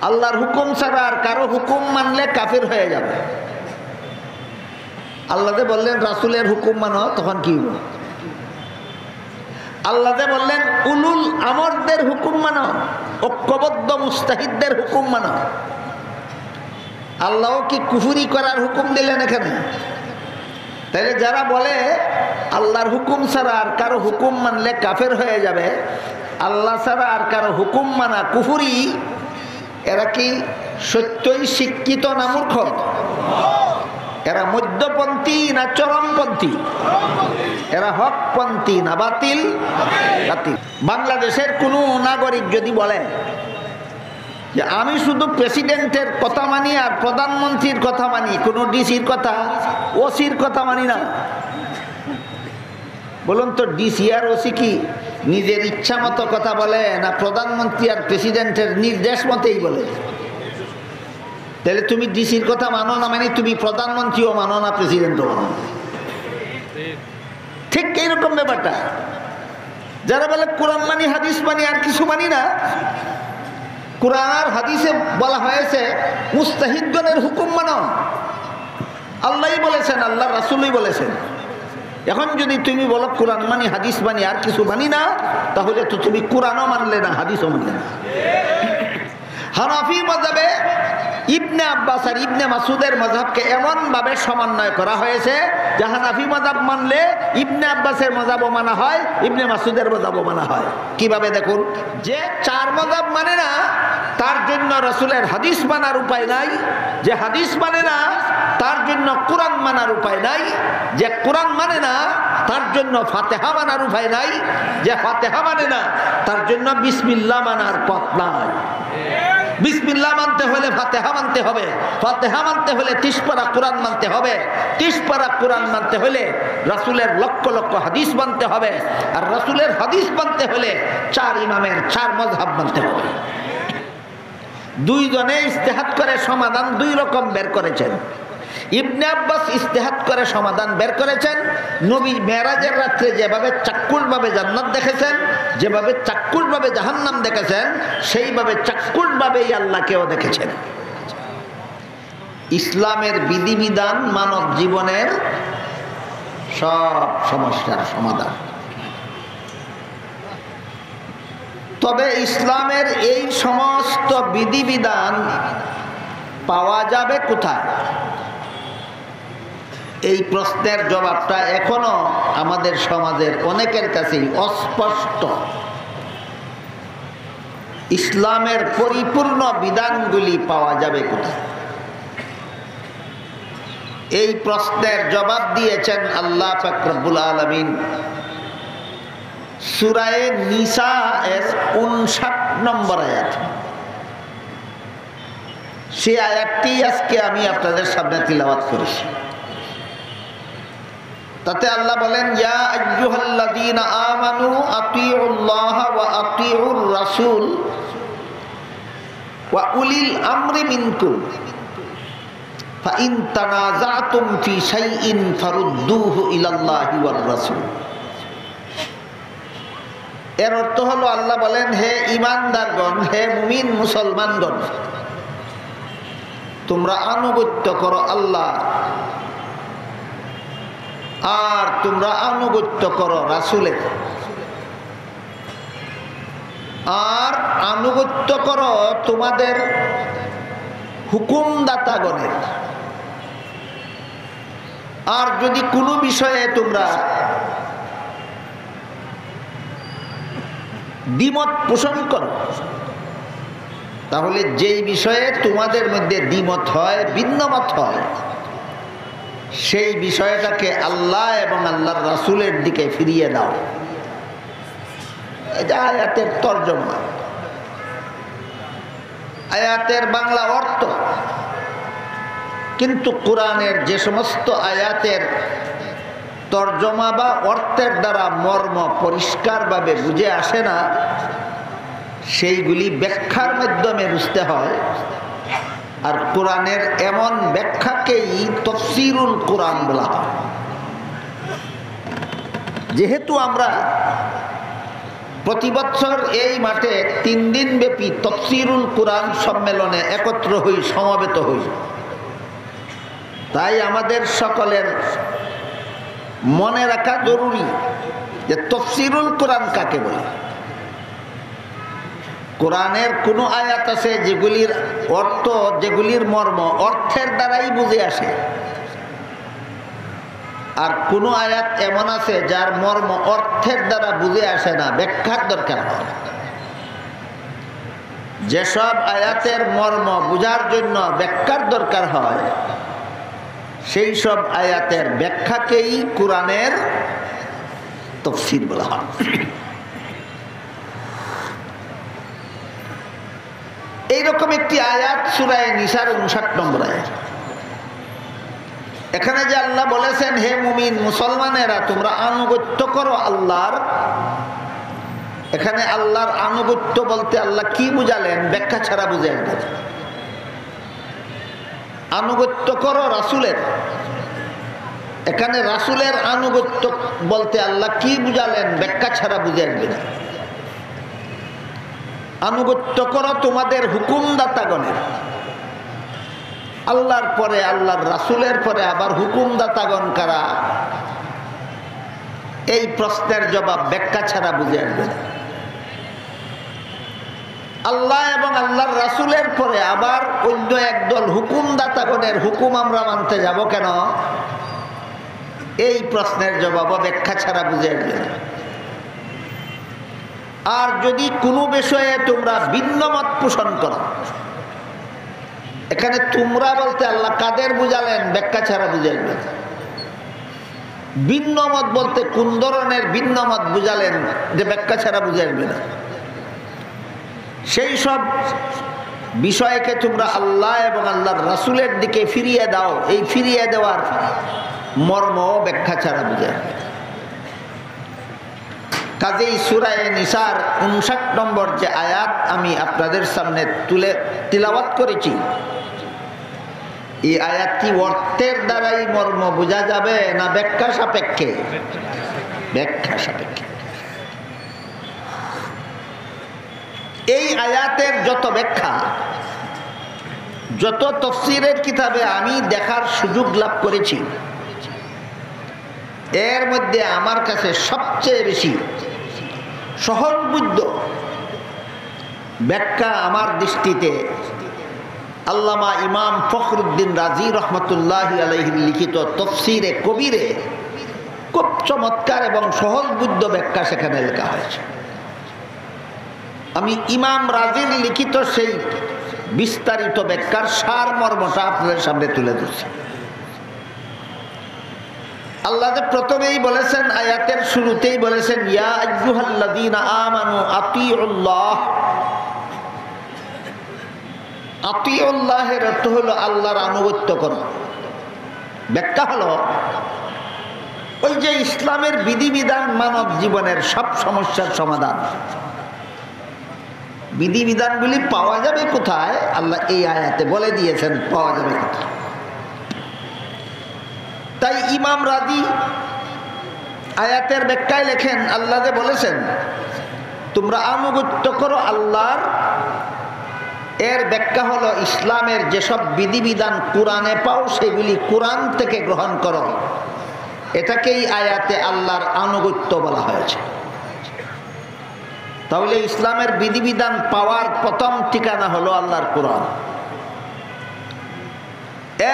আল্লাহর হুকুম ছাড়া আর কারো হুকুম মানলে কাফির হয়ে যাবে। আল্লাহ যে বললেন রাসূলের হুকুম মানো, তখন কি হলো? আল্লাহ যে বললেন উলুল আমরদের হুকুম মানো, ঐক্যবদ্ধ মুস্তাহিদদের হুকুম মানো, আল্লাহ কি কুফরি করার হুকুম দিলেন এখানে? তাহলে যারা বলে আল্লাহর হুকুম ছাড়া আর কারো হুকুম মানলে কাফের হয়ে যাবে, আল্লাহ ছাড়া আর কারো হুকুম মানা কুফরি, এরা কি সত্যই শিক্ষিত না মূর্খ? এরা মধ্যপন্থী না চরমপন্থী? এরা হকপন্থী না বাতিল? বাতিল। বাংলাদেশের কোনো নাগরিক যদি বলে যে আমি শুধু প্রেসিডেন্টের কথা মানি আর প্রধানমন্ত্রীর কথা মানি, কোনো ডিসির কথা ওসির কথা মানি না, বলুন তো ডিসি আর ওসি কি নিজের ইচ্ছা মতো কথা বলে না প্রধানমন্ত্রী আর প্রেসিডেন্টের নির্দেশ মতেই বলে? তাহলে তুমি ডিসির কথা মানো না, মানে তুমি প্রধানমন্ত্রীও মানো না, প্রেসিডেন্টও মানো না। ঠিক এইরকম ব্যাপারটা। যারা বলে কোরআন মানি হাদিস মানি আর কিছু মানি না, কোরআন আর হাদিসে বলা হয়েছে মুস্তাহিদগণের হুকুম মানো, আল্লাহই বলেছেন, আল্লাহ রাসূলই বলেছেন। এখন যদি তুমি বলো কোরআন মানি হাদিস মানি আর কিছু মানি না, তাহলে তো তুমি কোরআনও মানলে না, হাদিসও মানলে না। হানাফি মাযহাবে ইবনে আব্বাস আর ইবনে মাসউদের মাযহাবকে এমন ভাবে সমন্বয় করা হয়েছে যে হানাফি মাযহাব মানলে ইবনে আব্বাসের মাযহাবও মানা হয়, ইবনে মাসউদের মাযহাবও মানা হয়। কিভাবে দেখুন, যে চার মাযহাব মানে না তার জন্য রাসূলের হাদিস মানার উপায় নাই, যে হাদিস মানে না তার জন্য কোরআন মানার উপায় নাই, যে কোরআন মানে না তার জন্য ফাতিহা মানার উপায় নাই, যে ফাতিহা মানে না তার জন্য বিসমিল্লাহ মানার পথ নাই। বিসমিল্লাহ মানতে হলে ফাতিহা মানতে হবে, ফাতিহা মানতে হলে 30 পারা কোরআন মানতে হবে, 30 পারা কোরআন মানতে হলে রাসূলের লক্ষ লক্ষ হাদিস মানতে হবে, আর রাসূলের হাদিস মানতে হলে 4 ইমামের 4 মাযহাব মানতে হবে। দুইজনে ইজতিহাদ করে সমাধান দুই রকম বের করেছেন। ইবনে আব্বাস ইজতিহাদ করে সমাধান বের করেছেন, নবী মেরাজের রাত্রে যেভাবে চাক্ষুষভাবে জান্নাত দেখেছেন, যেভাবে চাক্ষুষভাবে জাহান্নাম দেখেছেন, সেইভাবে চাক্ষুষভাবেই আল্লাহকেও দেখেছেন। ইসলামের বিধিবিধান মানব জীবনের সব সমস্যার সমাধান। তবে ইসলামের এই সমস্ত বিধিবিধান পাওয়া যাবে কোথায়? এই প্রশ্নের জবাবটা এখনো আমাদের সমাজের অনেকের কাছেই অস্পষ্ট। ইসলামের পরিপূর্ণ বিধানগুলি পাওয়া যাবে কোথায়? এই প্রশ্নের জবাব দিয়েছেন আল্লাহ পাক রব্বুল আলামিন সূরা নিসা এর 59 নম্বর আয়াত। সেই আয়াতটি আজকে আমি আপনাদের সামনে তিলাওয়াত করেছি। তাতে আল্লাহ বলেন, ইয়া আইয়ুহাল্লাযীনা আমানু আতিউল্লাহ ওয়া আতিউর রাসূল ওয়া উলিল আমরি মিনকুম ফাইন তানাযাতুম ফি শাইইন ফারুদ্দুহু ইলাল্লাহি ওয়ার রাসূল। এর অর্থ হলো, আল্লাহ বলেন, হে ঈমানদারগণ, হে মুমিন মুসলমানগণ, তোমরা আনুগত্য করো আল্লাহ আর তোমরা আনুগত্য করো রাসূলের, আর আনুগত্য করো তোমাদের হুকুমদাতাগণের। আর যদি কোনো বিষয়ে তোমরা দ্বিমত পোষণ করো, তাহলে যেই বিষয়ে তোমাদের মধ্যে দ্বিমত হয়, ভিন্নমত হয়, সেই বিষয়টাকে আল্লাহ এবং আল্লাহর রাসূলের দিকে ফিরিয়ে দাও। এটা আয়াতের তরজমা, আয়াতের বাংলা অর্থ। কিন্তু কোরআনের যে সমস্ত আয়াতের তরজমা বা অর্থের দ্বারা মর্ম পরিষ্কারভাবে বুঝে আসে না, সেইগুলি ব্যাখ্যার মাধ্যমে বুঝতে হয়। আর কোরআনের এমন ব্যাখ্যাকেই তাফসীরুল কোরআন বলা হয়। যেহেতু আমরা প্রতি বছর এই মাঠে 3 দিন ব্যাপী তাফসীরুল কুরআন সম্মেলনে একত্র হই, সমবেত হই। তাই আমাদের সকলের মনে রাখা জরুরি যে তাফসীরুল কুরআন কাকে বলে। কোরআনের কোন আয়াত আছে যেগুলির অর্থ, যেগুলির মর্ম অর্থের দ্বারাই বুঝে আসে, আর কোন আয়াত এমন আছে যার মর্ম অর্থের দ্বারা বুঝে আসে না, ব্যাখ্যার দরকার হয়। যেসব আয়াতের মর্ম বুঝার জন্য ব্যাখ্যার দরকার হয়, সেই সব আয়াতের ব্যাখ্যাকেই কোরআনের তাফসীর বলা হয়। এইরকম একটি আয়াত সূরা নিসার 59 নম্বর আয়াত। এখানে যে আল্লাহ বলেছেন, হে মুমিন মুসলমানেরা তোমরা আনুগত্য করো আল্লাহর, এখানে আল্লাহর আনুগত্য বলতে আল্লাহ কি বুঝালেন ব্যাখ্যা ছাড়া বুঝে আসবে। আনুগত্য করো রাসূলের, এখানে রাসূলের আনুগত্য বলতে আল্লাহ কি বুঝালেন ব্যাখ্যা ছাড়া বুঝে আসবে না। আনুগত্য করো তোমাদের হুকুমদাতাগণের, আল্লাহর পরে আল্লাহর রাসূলের পরে আবার হুকুমদাতাগণ কারা, এই প্রশ্নের জবাব ব্যাখ্যা ছাড়া বুঝে আসবে না। আল্লাহ এবং আল্লাহর রাসূলের পরে আবার অন্য একদল হুকুমদাতাগণের হুকুম আমরা মানতে যাব কেন, এই প্রশ্নের জবাব ব্যাখ্যা ছাড়া বুঝে আসবে না। আর যদি কোনো বিষয়ে তোমরা ভিন্ন মত পোষণ করো, এখানে তোমরা বলতে আল্লাহ কাদের বুঝালেন ব্যাখ্যা ছাড়া বুঝে আসবে না। ভিন্ন মত বলতে কোন ধরনের ভিন্ন মত বুঝালেন যে ব্যাখ্যা ছাড়া বুঝে আসবে না। সেই সব বিষয়কে তোমরা আল্লাহ এবং আল্লাহর রাসূলের দিকে ফিরিয়ে দাও, এই ফিরিয়ে দেওয়ার মর্ম ব্যাখ্যা ছাড়া বুঝে আসবে না। কাজেই সূরা নিসার 59 নম্বর যে আয়াত আমি আপনাদের সামনে তুলে তিলাওয়াত করেছি, এই আয়াতটি অর্থের দ্বারাই মর্ম বোঝা যাবে না ব্যাখ্যা সাপেক্ষে? ব্যাখ্যা সাপেক্ষে। এই আয়াতের যত ব্যাখ্যা, যত তাফসীরের কিতাবে আমি দেখার সুযোগ লাভ করেছি, এর মধ্যে আমার কাছে সবচেয়ে বেশি সহজবুদ্ধ ব্যাখ্যা আমার দৃষ্টিতে আল্লামা ইমাম ফখরুদ্দিন রাজি রহমতুল্লাহি আলাইহির লিখিত তাফসীরে কবিরে খুব চমৎকার এবং সহজবুদ্ধ ব্যাখ্যা সেখানে লেখা হয়েছে। আমি ইমাম রাজির লিখিত সেই বিস্তারিত ব্যাখ্যার সারমর্মটা আপনাদের সামনে তুলে ধরছি। আল্লাহ যে প্রথমেই বলেছেন, আয়াতের শুরুতেই বলেছেন, ইয়া আইয়ুহাল্লাযীনা আমানু আতিউল্লাহ। আতিউল্লাহের অর্থ হলো আল্লাহর আনুগত্য করো। ব্যাখ্যা হলো ওই যে ইসলামের বিধিবিধান মানব জীবনের সব সমস্যার সমাধান। বিধিবিধানগুলি পাওয়া যাবে কোথায়? আল্লাহ এই আয়াতে বলে দিয়েছেন পাওয়া যাবে কোথায়। তাই ইমাম রাজি আয়াতের ব্যাখ্যায় লেখেন, আল্লাহ যে বলেছেন তোমরা আনুগত্য করো আল্লাহর, এর ব্যাখ্যা হলো ইসলামের যেসব বিধিবিধান কোরআনে পাও সেগুলি কোরআন থেকে গ্রহণ করো। এটাকেই আয়াতে আল্লাহর আনুগত্য বলা হয়েছে। তাহলে ইসলামের বিধিবিধান পাওয়ার প্রথম ঠিকানা হলো আল্লাহর কোরআন।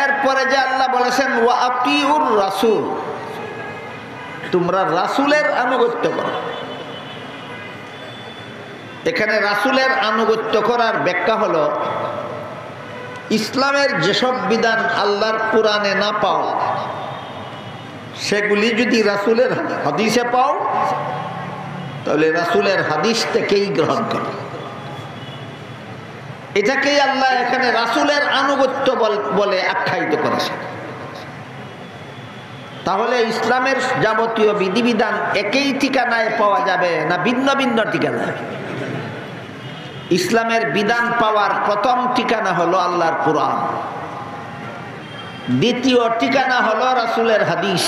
এরপরে যে আল্লাহ বলেছেন ওয়া আতিউর রাসূল, তোমরা রাসূলের আনুগত্য করো। এখানে রাসূলের আনুগত্য করার ব্যাখ্যা হলো ইসলামের যেসব বিধান আল্লাহর কোরআনে না পাও সেগুলি যদি রাসূলের হাদিসে পাও তাহলে রাসূলের হাদিস থেকেই গ্রহণ করো। এটাকেই আল্লাহ এখানে রাসূলের আনুগত্য বলে আখ্যায়িত করেছে। তাহলে ইসলামের যাবতীয় বিধিবিধান একই ঠিকানায় পাওয়া যাবে না ভিন্ন ভিন্ন ঠিকানায়? ইসলামের বিধান পাওয়ার প্রথম ঠিকানা হলো আল্লাহর কোরআন, দ্বিতীয় ঠিকানা হলো রাসূলের হাদিস।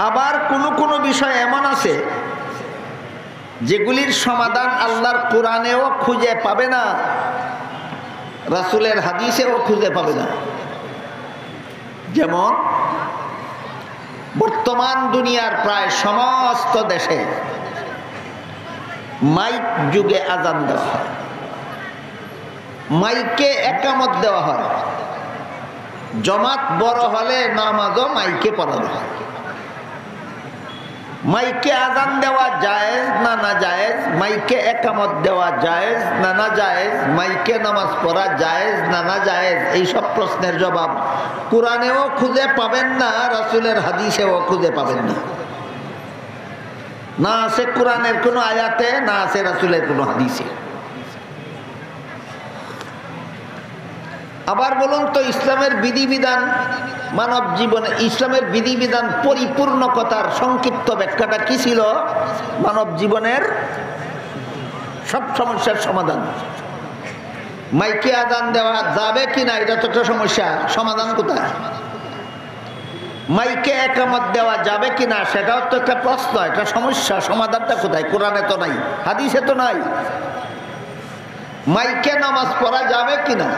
আবার কোন কোন বিষয় এমন আছে যেগুলির সমাধান আল্লাহর কোরআনেও খুঁজে পাবে না, রাসূলের হাদিসেও খুঁজে পাবে না। যেমন বর্তমান দুনিয়ার প্রায় সমস্ত দেশে মাইক যুগে আজান দেওয়া হয়, মাইকে একামত দেওয়া হয়, জমাত বড় হলে নামাজও মাইকে পড়ানো হয়। মাইকে আজান দেওয়া জায়েজ না না জায়েজ, মাইকে একামত দেওয়া জায়েজ না না জায়েজ, মাইকে নামাজ পড়া জায়েজ না না জায়েজ, এইসব প্রশ্নের জবাব কোরআনেও খুঁজে পাবেন না, রাসূলের হাদিসেও খুঁজে পাবেন না। না আছে কোরআনের কোনো আয়াতে, না আছে রাসূলের কোনো হাদিসে। আবার বলুন তো, ইসলামের বিধিবিধান মানব জীবনে, ইসলামের বিধিবিধান পরিপূর্ণতার সংক্ষিপ্ত ব্যাখ্যাটা কি ছিল? মানব জীবনের সব সমস্যার সমাধান। মাইকে আজান দেওয়া যাবে কিনা এটা তো একটা সমস্যা, সমাধান কোথায়? মাইকে একামত দেওয়া যাবে কিনা সেটাও তো একটা প্রশ্ন, একটা সমস্যা, সমাধানটা কোথায়? কোরআনে তো নাই, হাদিসে তো নাই। মাইকে নামাজ পড়া যাবে কিনা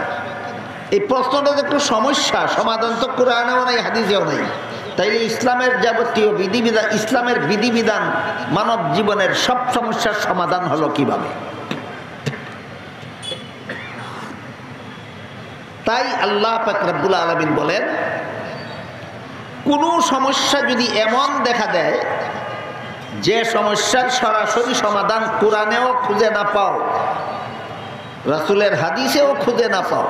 এই প্রশ্নটা তো একটু সমস্যা, সমাধান তো কোরআনেও নাই, হাদিসেও নাই। তাইলে ইসলামের যাবতীয় বিধিবিধান, ইসলামের বিধিবিধান মানব জীবনের সব সমস্যার সমাধান হলো কিভাবে? তাই আল্লাহ পাক রব্বুল আলামিন বলেন, কোনো সমস্যা যদি এমন দেখা দেয় যে সমস্যার সরাসরি সমাধান কোরআনেও খুঁজে না পাও, রাসূলের হাদিসেও খুঁজে না পাও,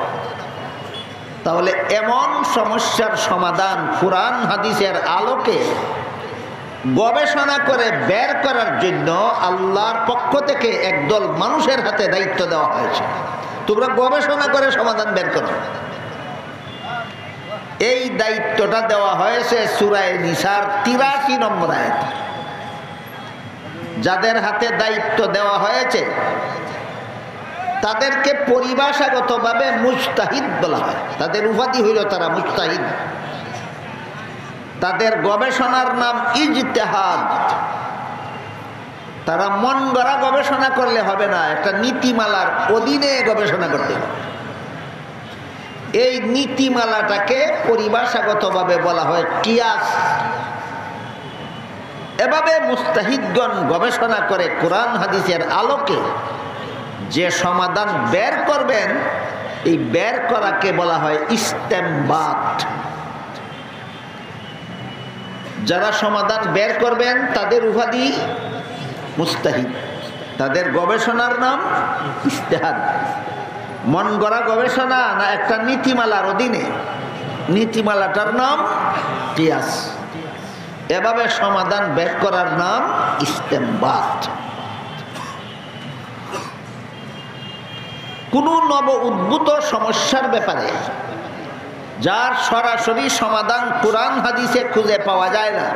তাহলে এমন সমস্যার সমাধান কোরআন হাদিসের আলোকে গবেষণা করে বের করার জন্য আল্লাহর পক্ষ থেকে একদল মানুষের হাতে দায়িত্ব দেওয়া হয়েছে। তোমরা গবেষণা করে সমাধান বের করো। এই দায়িত্বটা দেওয়া হয়েছে সূরা নিসার ৮৩ নম্বর আয়াত। যাদের হাতে দায়িত্ব দেওয়া হয়েছে তাদেরকে পরিভাষাগতভাবে মুজতাহিদ বলা হয়। তাদের উপাধি হইল তারা মুজতাহিদ। তাদের গবেষণার নাম ইজতিহাদ। তারা মন গড়া গবেষণা করলে হবে না, একটা নীতিমালার অধীনে গবেষণা করতে হবে। এই নীতিমালাটাকে পরিভাষাগতভাবে বলা হয় কিয়াস। এভাবে মুজতাহিদগণ গবেষণা করে কোরআন হাদিসের আলোকে যে সমাধান বের করবেন, এই বের করাকে বলা হয় ইস্তেমবাত। যারা সমাধান বের করবেন তাদের উপাধি মুজতাহিদ, তাদের গবেষণার নাম ইজতিহাদ। মন গড়া গবেষণা না একটা নীতিমালার অধীনে, নীতিমালাটার নাম কিয়াস। এভাবে সমাধান বের করার নাম ইস্তেমবাত। কোনো নব উদ্ভূত সমস্যার ব্যাপারে যার সরাসরি সমাধান কোরআন হাদিসে খুঁজে পাওয়া যায় না,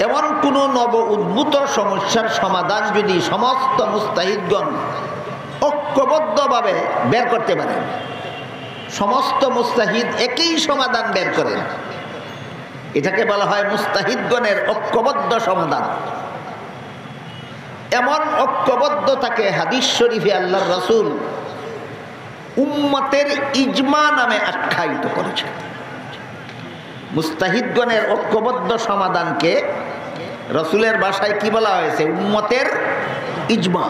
এমন কোনো নব উদ্ভূত সমস্যার সমাধান যদি সমস্ত মুজতাহিদগণ ঐক্যবদ্ধভাবে বের করতে পারেন, সমস্ত মুজতাহিদ একই সমাধান বের করেন, এটাকে বলা হয় মুজতাহিদগণের ঐক্যবদ্ধ সমাধান। এমন ঐক্যবদ্ধতাকে হাদিস শরীফে আল্লাহর রাসূল উম্মতের ইজমা নামে আখ্যায়িত করেছেন। মুজতাহিদগণের ঐক্যবদ্ধ সমাধানকে রাসূলের ভাষায় কি বলা হয়েছে? উম্মতের ইজমা।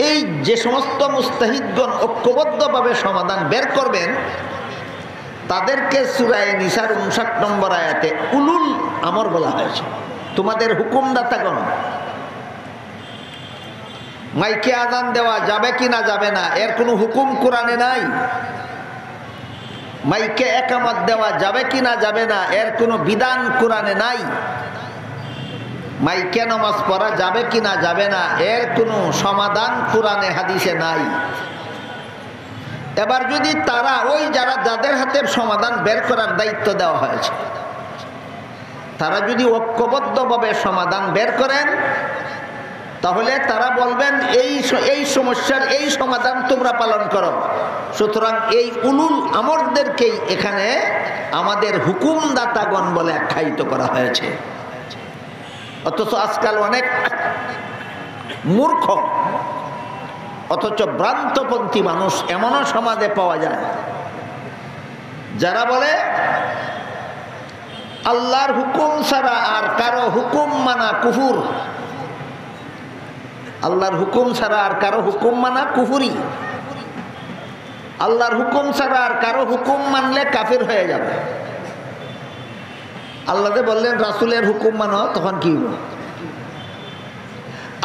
এই যে সমস্ত মুজতাহিদগণ ঐক্যবদ্ধভাবে সমাধান বের করবেন তাদেরকে সূরা নিসার ৫৯ নম্বর আয়াতে উলুল আমর বলা হয়েছে। তোমাদের হুকুমদাতাগণ, মাইকে আজান দেওয়া যাবে কি না যাবে না এর কোনো হুকুম কোরআনে নাই। মাইকে একামত দেওয়া যাবে কি না যাবে না এর কোনো বিধান কোরআনে নাই। মাইকে নামাজ পড়া যাবে কি না যাবে না এর কোনো সমাধান কোরআনে হাদিসে নাই। এবার যদি তারা ওই যাদের হাতে সমাধান বের করার দায়িত্ব দেওয়া হয়েছে, তারা যদি ঐক্যবদ্ধভাবে সমাধান বের করেন তাহলে তারা বলবেন এই সমস্যার এই সমাধান তোমরা পালন করো। সুতরাং এই উলুল আমরদেরকেই এখানে আমাদের হুকুমদাতাগণ বলে আখ্যায়িত করা হয়েছে। অথচ আজকাল অনেক মূর্খ অথচ ভ্রান্তপন্থী মানুষ এমনও সমাজে পাওয়া যায় যারা বলে আল্লাহর হুকুম ছাড়া আর কারো হুকুম মানা কুফুর। আল্লাহর হুকুম ছাড়া আর কারো হুকুম মানা কুফুরি। আল্লাহর হুকুম ছাড়া আর কারো হুকুম মানলে কাফির হয়ে যাবে। আল্লাহ যে বললেন রাসূলের হুকুম মানো, তখন কি হলো?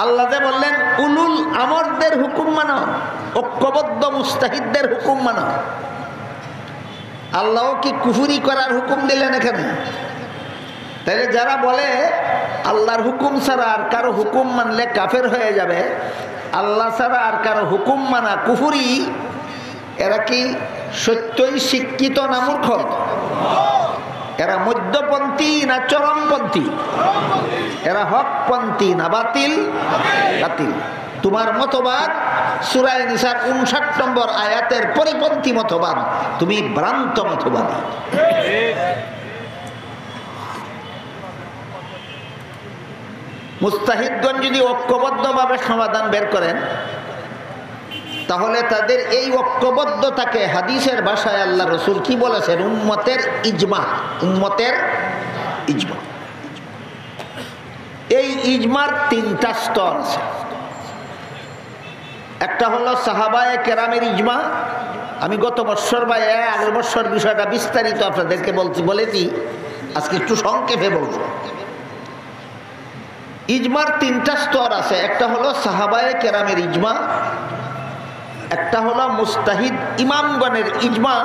আল্লাহ যে বললেন উলুল আমরদের হুকুম মানো, ঐক্যবদ্ধ মুস্তাহিদদের হুকুম মানো, আল্লাহ কি কুফুরি করার হুকুম দিলেন এখানে? তাহলে যারা বলে আল্লাহর হুকুম ছাড়া আর কারো হুকুম মানলে কাফের হয়ে যাবে, আল্লাহ ছাড়া আর কারো হুকুম মানা কুফুরি, এরা কি সত্যই শিক্ষিত না মূর্খ? এরা মধ্যপন্থী না চরমপন্থী? এরা হকপন্থী না বাতিল? বাতিল। তোমার মতবাদ সূরা নিসার ৫৯ নম্বর আয়াতের পরিপন্থী মতবাদ, তুমি ভ্রান্ত মতবাদী। মুস্তাহিদগণ যদি ঐক্যবদ্ধভাবে সমাধান বের করেন, তাহলে তাদের এই ঐক্যবদ্ধতাকে হাদিসের ভাষায় আল্লাহ রসুল কি বলেছেন? উম্মতের ইজমা। উম্মতের ইজমা। এই ইজমার ৩টা স্তর আছে। একটা হলো সাহাবায়ে কেরামের ইজমা। আমি গত বছর বা আগের বছর বিষয়টা বিস্তারিত আপনাদেরকে বলেছি, আজকে একটু সংক্ষেপে বলবো। ইজমার 3টা স্তর আছে। একটা হলো সাহাবায়ে কেরামের ইজমা, একটা হলো মুস্তাহিদ ইমামগণের ইজমা,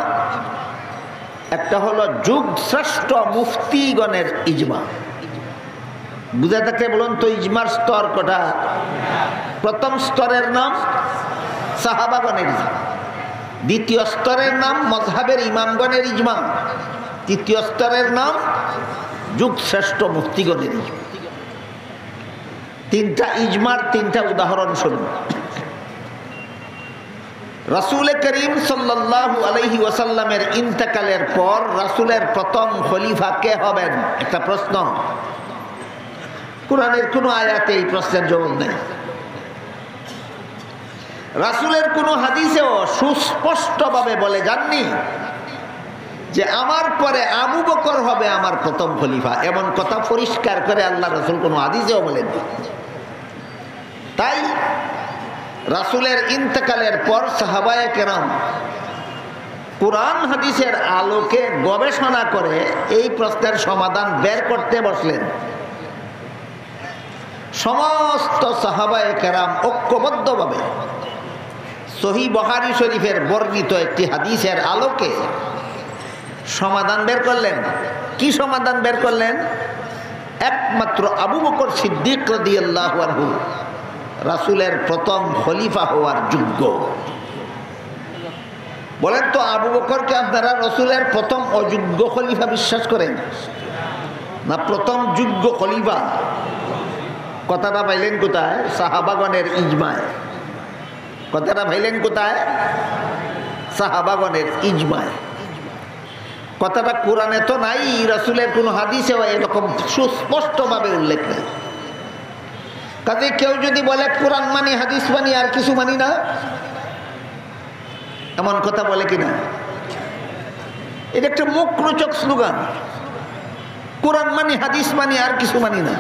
একটা হলো যুগ শ্রেষ্ঠ মুফতিগণের ইজমা। বুঝে থাকলে বলুন তো ইজমার স্তর কটা? প্রথম স্তরের নাম সাহাবাগণের ইজমা, দ্বিতীয় স্তরের নাম মযহাবের ইমামগণের ইজমা, তৃতীয় স্তরের নাম যুগ শ্রেষ্ঠ মুফতিগণের ইজমা। 3টা ইজমার 3টা উদাহরণ শুনুন। রাসূল করিম সাল্লাল্লাহু আলাইহি ওয়াসাল্লামের ইন্তেকালের পর রাসূলের প্রথম খলিফা কে হবেন? একটা প্রশ্ন। কুরআনের কোন আয়াতে এই প্রশ্নের জবাব নেই। রাসূলের কোন হাদিসেও সুস্পষ্টভাবে বলে যাননি যে আমার পরে আবু বকর হবে আমার প্রথম খলিফা। এমন কথা পরিষ্কার করে আল্লাহ রাসূল কোন হাদিসেও বলেননি। তাই রাসূলের ইন্তেকালের পর সাহাবায়ে কেরাম কুরআন হাদিসের আলোকে গবেষণা করে এই প্রশ্নের সমাধান বের করতে বসলেন। সমস্ত সাহাবায়ে কেরাম ঐক্যবদ্ধভাবে সহিহ বুখারী শরীফের বর্ণিত একটি হাদিসের আলোকে সমাধান বের করলেন। কি সমাধান বের করলেন? একমাত্র আবু বকর সিদ্দিক রাদিয়াল্লাহু আনহু রাসূলের প্রথম খলিফা হওয়ার যোগ্য। বলেন তো আবু বকরকে আপনারা রাসূলের প্রথম অযোগ্য খলিফা বিশ্বাস করেন না প্রথম যোগ্য খলিফা? কথাটা পাইলেন কোথায়? সাহাবাগণের ইজমায়। কথাটা পাইলেন কোথায়? সাহাবাগণের ইজমায়। কথাটা কোরআনে তো নাই, রাসূলের কোন হাদিসেও এরকম সুস্পষ্টভাবে উল্লেখ নেই। কাজে কেউ যদি বলে কোরআন মানি হাদিস মানি আর কিছু মানি না, এমন কথা বলে কিনা? এটা একটা মুখরোচক স্লোগান, কোরআন মানি হাদিস মানি আর কিছু মানি না।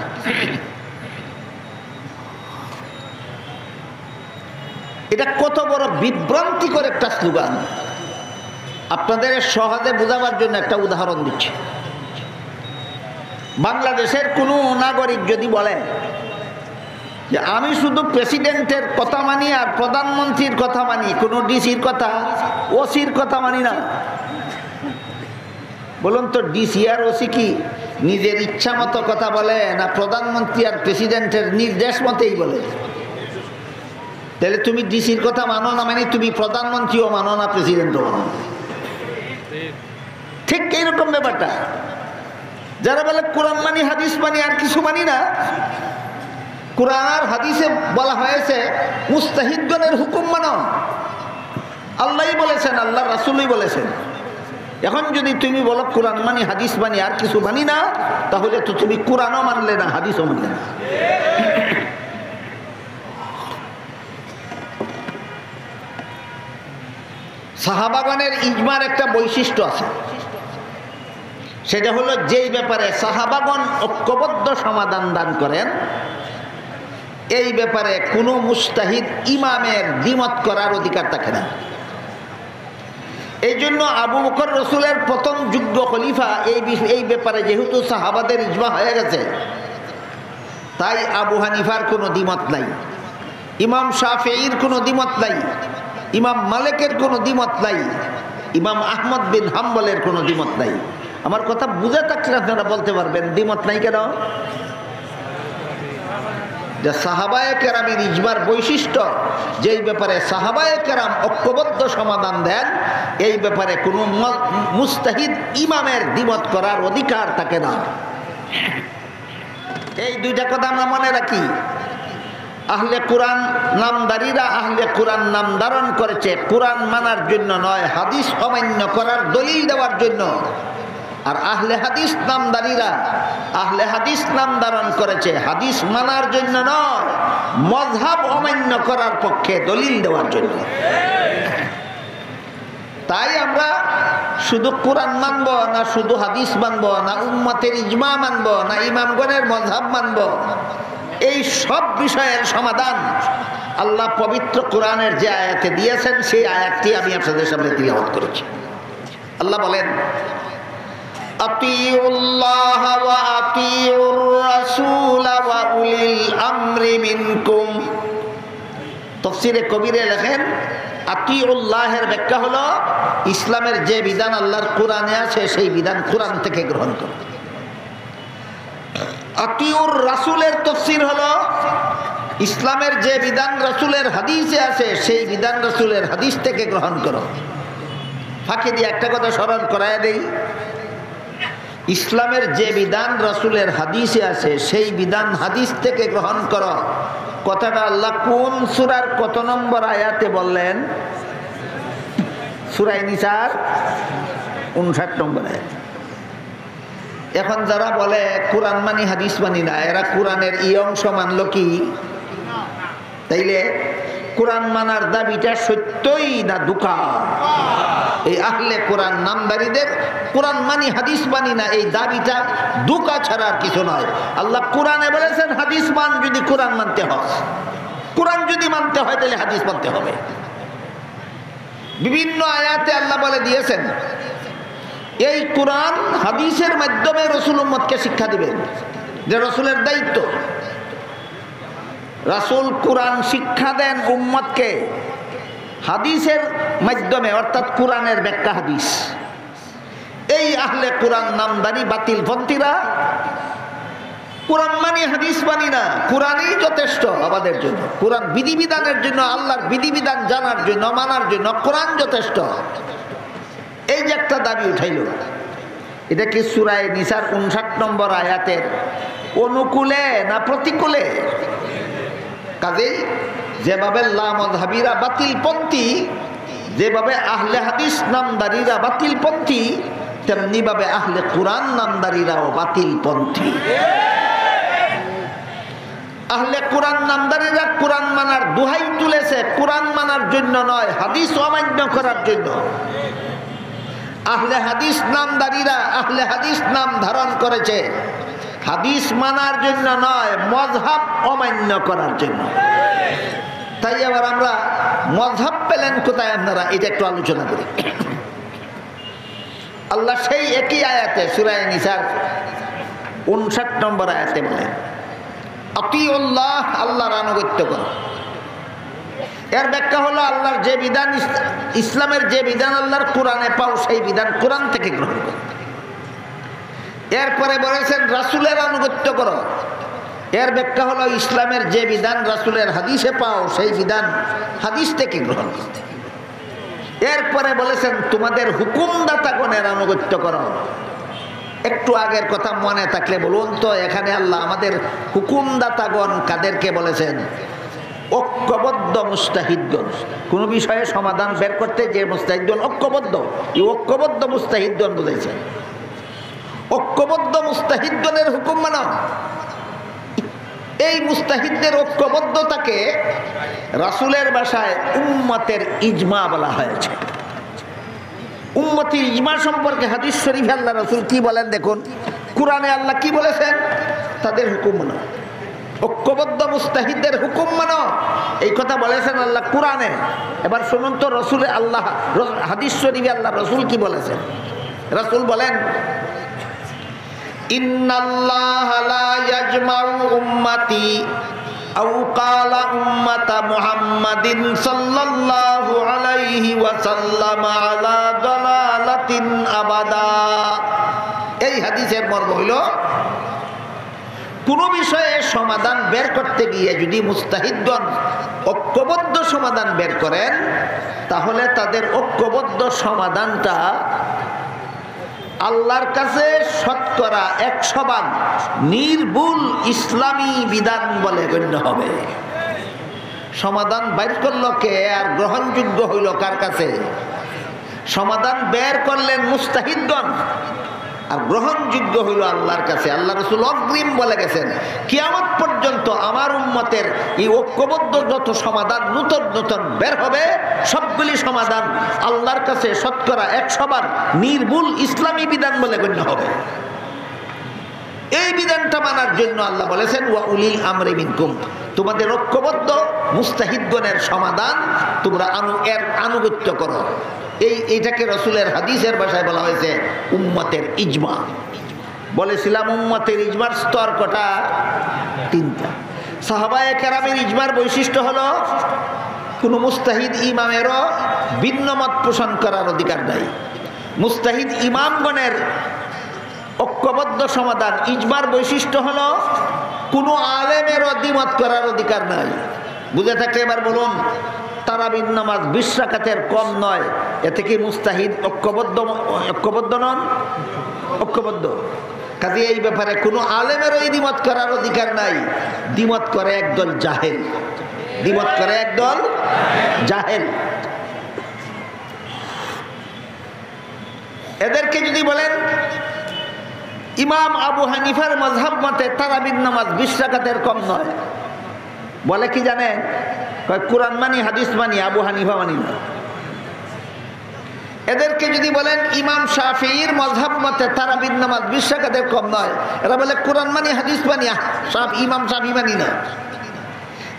এটা কত বড় বিভ্রান্তিকর একটা স্লোগান। আপনাদের সহজে বোঝাবার জন্য একটা উদাহরণ দিচ্ছি। বাংলাদেশের কোনো নাগরিক যদি বলে যে আমি শুধু প্রেসিডেন্টের কথা মানি আর প্রধানমন্ত্রীর কথা মানি, কোনো ডিসির কথা ওসির কথা মানি না, বলুন তো ডিসি আর ওসি কি নিজের ইচ্ছা মতো কথা বলে না প্রধানমন্ত্রী আর প্রেসিডেন্টের নির্দেশ মতেই বলে? তাহলে তুমি ডিসির কথা মানো না, মানে তুমি প্রধানমন্ত্রীও মানো না, প্রেসিডেন্টও মানো না। ঠিক এইরকম ব্যাপারটা। যারা বলে কোরআন মানি হাদিস মানি আর কিছু মানি না, কোরআন আর হাদিসে বলা হয়েছে মুস্তাহিদগণের হুকুম মানো। আল্লাহই বলেছেন, আল্লাহ রাসূলই বলেছেন। এখন যদি তুমি বলো কোরআন মানি হাদিস মানি আর কিছু মানি না, তাহলে তো তুমি কোরআনও মানলে না, হাদিসও মানলে না। সাহাবাগণের ইজমার একটা বৈশিষ্ট্য আছে, সেটা হলো যেই ব্যাপারে সাহাবাগণ ঐক্যবদ্ধ সমাধান দান করেন, এই ব্যাপারে কোনো মুস্তাহিদ ইমামের দ্বিমত করার অধিকার থাকে না। এই জন্য আবু বকর রসুলের প্রথম যোগ্য খলিফা এই ব্যাপারে যেহেতু সাহাবাদের ইজমা হয়ে গেছে, তাই আবু হানিফার কোনো দ্বিমত নাই, ইমাম শাফিঈর কোনো দ্বিমত নাই, ইমাম মালিকের কোনো দ্বিমত নাই, ইমাম আহমদ বিন হাম্বলের কোনো দ্বিমত নাই। আমার কথা বুঝে থাকলে আপনারা বলতে পারবেন দ্বিমত নাই কেন? যে সাহাবায়ে কেরামের ইজমার বৈশিষ্ট্য, যেই ব্যাপারে সাহাবায়ে কেরাম ঐক্যবদ্ধ সমাধান দেন, এই ব্যাপারে কোনো মুস্তাহিদ ইমামের দ্বিমত করার অধিকার থাকে না। এই দুইটা কথা আমরা মনে রাখি। আহলে কোরআন নামদারীরা আহলে কোরআন নাম ধারণ করেছে কোরআন মানার জন্য নয়, হাদিস অমান্য করার দলিল দেওয়ার জন্য। আর আহলে হাদিস নামদারীরা আহলে হাদিস নাম ধারণ করেছে হাদিস মানার জন্য নয়, মযহাব অমান্য করার পক্ষে দলিল দেওয়ার জন্য। তাই আমরা শুধু কোরআন মানব না, শুধু হাদিস মানব না, উম্মতের ইজমা মানব না, ইমামগণের মযহাব মানব, এই সব বিষয়ের সমাধান আল্লাহ পবিত্র কোরআনের যে আয়াতে দিয়েছেন, সেই আয়াতটি আমি আপনাদের সামনে তিলাওয়াত করেছি। আল্লাহ বলেন, আতিউল্লাহ ওয়া আতিউর রাসূল ওয়া উলিল আমরি মিনকুম। তাফসীরে কবিরে লেখেন, আতিউল্লাহের ব্যাখ্যা হলো ইসলামের যে বিধান আল্লাহর কোরআনে আছে, সেই বিধান কোরআন থেকে গ্রহণ করো। আতিউর রাসূলের তাফসীর হলো ইসলামের যে বিধান রাসূলের হাদিসে আছে, সেই বিধান রাসূলের হাদিস থেকে গ্রহণ করো। ফাঁকে দিয়ে একটা কথা স্মরণ করায় দেই, ইসলামের যে বিধান রাসূলের হাদিসে আছে, সেই বিধান হাদিস থেকে গ্রহণ করো। কথাটা আল্লাহ কোন সূরার কত নম্বর আয়াতে বললেন? সূরা নিসার 59 নম্বর আয়াত। এখন যারা বলে কোরআন মানি হাদিস মানি না, এরা কোরআনের এই অংশ মানলো কি? তাইলে কোরআন মানার দাবিটা সত্যই না দুকা? এই আহলে কোরআন নামদারীদের কোরআন মানি হাদিস মানি না এই দাবিটা দুকা ছাড়া আর কিছু নয়। আল্লাহ কোরআনে বলেছেন হাদিস মান, যদি কোরআন মানতে হয়, কোরআন যদি মানতে হয় তাহলে হাদিস মানতে হবে। বিভিন্ন আয়াতে আল্লাহ বলে দিয়েছেন এই কোরআন হাদিসের মাধ্যমে রাসূল উম্মতকে শিক্ষা দিবেন, যে রাসূলের দায়িত্ব। রাসূল কোরআন শিক্ষা দেন উম্মতকে হাদিসের মাধ্যমে, অর্থাৎ কোরআনের ব্যাখ্যা হাদিস। এই আহলে কোরআন নামদারি বাতিলপন্থীরা কোরআন মানি হাদিস মানি না, কোরআনই যথেষ্ট আমাদের জন্য, কোরআন বিধিবিধানের জন্য, আল্লাহর বিধিবিধান জানার জন্য, মানার জন্য কোরআন যথেষ্ট। এই যে একটা দাবি উঠাইল, এটা কি সূরা নিসার 59 নম্বর আয়াতের অনুকূলে না প্রতিকূলে? কাজেই যেভাবে লামাযহাবীরা বাতিলপন্থী, যেভাবে আহলে হাদিস নামদারীরা বাতিলপন্থী, তেমনি ভাবে আহলে কোরআন নামদারীরাও বাতিলপন্থী। আহলে কোরআন নামদারীরা কোরআন মানার দোহাই তুলেছে কোরআন মানার জন্য নয়, হাদিস অমান্য করার জন্য। আহলে হাদিস নামদারীরা আহলে হাদিস নাম ধারণ করেছে হাদিস মানার জন্য নয়, মযহাব অমান্য করার জন্য। তাই আবার আমরা মযহাব পেলেন কোথায় আপনারা? এটা একটু আলোচনা করি। আল্লাহ সেই একই আয়াতে সূরা নিসার 59 নম্বর আয়াতে বলেন, আতিউল্লাহ, আল্লাহর আনুগত্য করো। এর ব্যাখ্যা হলো আল্লাহর যে বিধান, ইসলামের যে বিধান আল্লাহর কোরআনে পাও, সেই বিধান কোরআন থেকে গ্রহণ করো। এরপরে বলেছেন রাসূলের আনুগত্য করো। এর ব্যাখ্যা হলো ইসলামের যে বিধান রাসূলের হাদিসে পাও, সেই বিধান হাদিস থেকে গ্রহণ করো। এরপরে বলেছেন তোমাদের হুকুমদাতাগণের আনুগত্য করো। একটু আগের কথা মনে থাকলে বলুন তো, এখানে আল্লাহ আমাদের হুকুমদাতাগণ কাদেরকে বলেছেন? ঐক্যবদ্ধ মুস্তাহিদগণ, কোনো বিষয়ে সমাধান বের করতে যে মুস্তাহিদগণ ঐক্যবদ্ধ, এই ঐক্যবদ্ধ মুস্তাহিদগণ বুঝাইছেন। ঐক্যবদ্ধ মুস্তাহিদগণের হুকুম মানো। এই মুস্তাহিদদের ঐক্যবদ্ধতাকে রাসূলের ভাষায় উম্মতের ইজমা বলা হয়েছে। উম্মতের ইজমা সম্পর্কে হাদিস শরীফে আল্লাহ রাসূল কি বলেন দেখুন, কোরআনে আল্লাহ কি বলেছেন, তাদের হুকুম মানো, ঐক্যবদ্ধ মুস্তাহিদদের হুকুম মানো, এই কথা বলেছেন আল্লাহ কোরআনে। এবার শুনুন তো রাসূলে আল্লাহ হাদিস শরীফে আল্লাহ রাসূল কি বলেছেন। রাসূল বলেন, ইন্নাল্লাহা লা ইয়াজমাউ উম্মতি আও ক্বালা উম্মাতা মুহাম্মাদিন সাল্লাল্লাহু আলাইহি ওয়াসাল্লাম আলা দালালাতিন আবাদা। এই হাদিসের মর্ম হইল, কোনো বিষয়ে সমাধান বের করতে গিয়ে যদি মুস্তাহিদগণ ঐক্যবদ্ধ সমাধান বের করেন, তাহলে তাদের ঐক্যবদ্ধ সমাধানটা আল্লাহর কাছে শতকরা 100 নির্ভুল ইসলামী বিধান বলে গণ্য হবে। সমাধান বের করল কে আর গ্রহণযোগ্য হইল কার কাছে? সমাধান বের করলেন মুস্তাহিদগণ আর গ্রহণযোগ্য হইল আল্লাহর কাছে। আল্লাহ রাসূল অগ্রিম বলে গেছেন, কিয়ামত পর্যন্ত আমার উম্মতের এই ঐক্যবদ্ধ যত সমাধান নূতন নূতন বের হবে, সবগুলি সমাধান আল্লাহর কাছে শতকরা 100 নির্ভুল ইসলামী বিধান বলে গণ্য হবে। এই বিধানটা মানার জন্য আল্লাহ বলেছেন, ওয়া উলিল আমরি মিনকুম, তোমাদের ঐক্যবদ্ধ মুস্তাহিদগণের সমাধান তোমরা এর আনুগত্য করো। এইটাকে রাসূলের হাদিসের ভাষায় বলা হয়েছে উম্মতের ইজমা। বলেছিলাম উম্মতের ইজমার স্তর কটা? 3টা। সাহাবায়ে কেরামের ইজমার বৈশিষ্ট্য হলো, কোনো মুস্তাহিদ ইমামেরও ভিন্ন মত পোষণ করার অধিকার নাই। মুস্তাহিদ ইমামগণের ঐক্যবদ্ধ সমাধান ইজমার বৈশিষ্ট্য হলো, কোনো আলেমেরও দ্বিমত করার অধিকার নাই। বুঝে থাকলে এবার বলুন, তারাবির নামাজ 20 রাকাতের কম নয়, এতে কি মুস্তাহিদ ঐক্যবদ্ধ নন? ঐক্যবদ্ধ। কাজে এই ব্যাপারে কোনো আলেমেরও দ্বিমত করার অধিকার নাই। দ্বিমত করে একদল জাহেল, দ্বিমত করে একদল জাহেল। এদেরকে যদি বলেন ইমাম আবু হানিফার মাযহাব মতে তারাবির নামাজ 20 রাকাতের কম নয়, বলে কি জানেন? কোরআন মানি হাদিস মানি, আবু হানিফা মানি না। এদেরকে যদি বলেন ইমাম শাফিঈর মাযহাব মতে তারাবির নামাজ 20 রাকাতের কম নয়, এরা বলে কোরআন মানি হাদিস মানি, ইমাম শাফিঈ মানি না।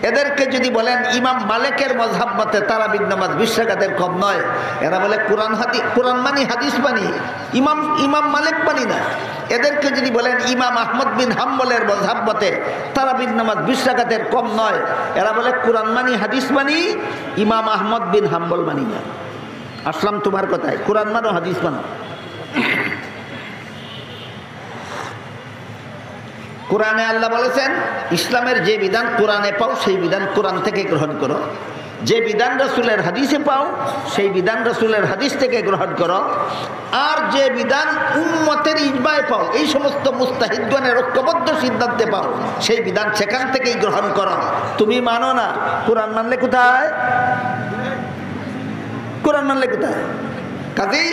এদেরকে যদি বলেন ইমাম মালিকের মাযহাব মতে তারাবির নামাজ 20 রাকাতের কম নয়, এরা বলে কোরআন মানি হাদিস মানি, ইমাম মালিক মানি না। এদেরকে যদি বলেন ইমাম আহমদ বিন হাম্বলের মাযহাব মতে তারাবির নামাজ 20 রাকাতের কম নয়, এরা বলে কোরআন মানি হাদিস মানি, ইমাম আহমদ বিন হাম্বল মানি না। আসলাম তোমার কথায়, কোরআন মানো হাদিস মানো। কোরআনে আল্লাহ বলেছেন, ইসলামের যে বিধান কোরআনে পাও সেই বিধান কোরআন থেকে গ্রহণ করো, যে বিধান রাসূলের হাদিসে পাও সেই বিধান রাসূলের হাদিস থেকে গ্রহণ করো, আর যে বিধান উম্মতের ইজমায় পাও, এই সমস্ত মুস্তাহিদগণের ঐক্যবদ্ধ সিদ্ধান্তে পাও, সেই বিধান সেখান থেকেই গ্রহণ করো। তুমি মানো না, কোরআন মানলে কোথায়? কোরআন মানলে কোথায়? কাজেই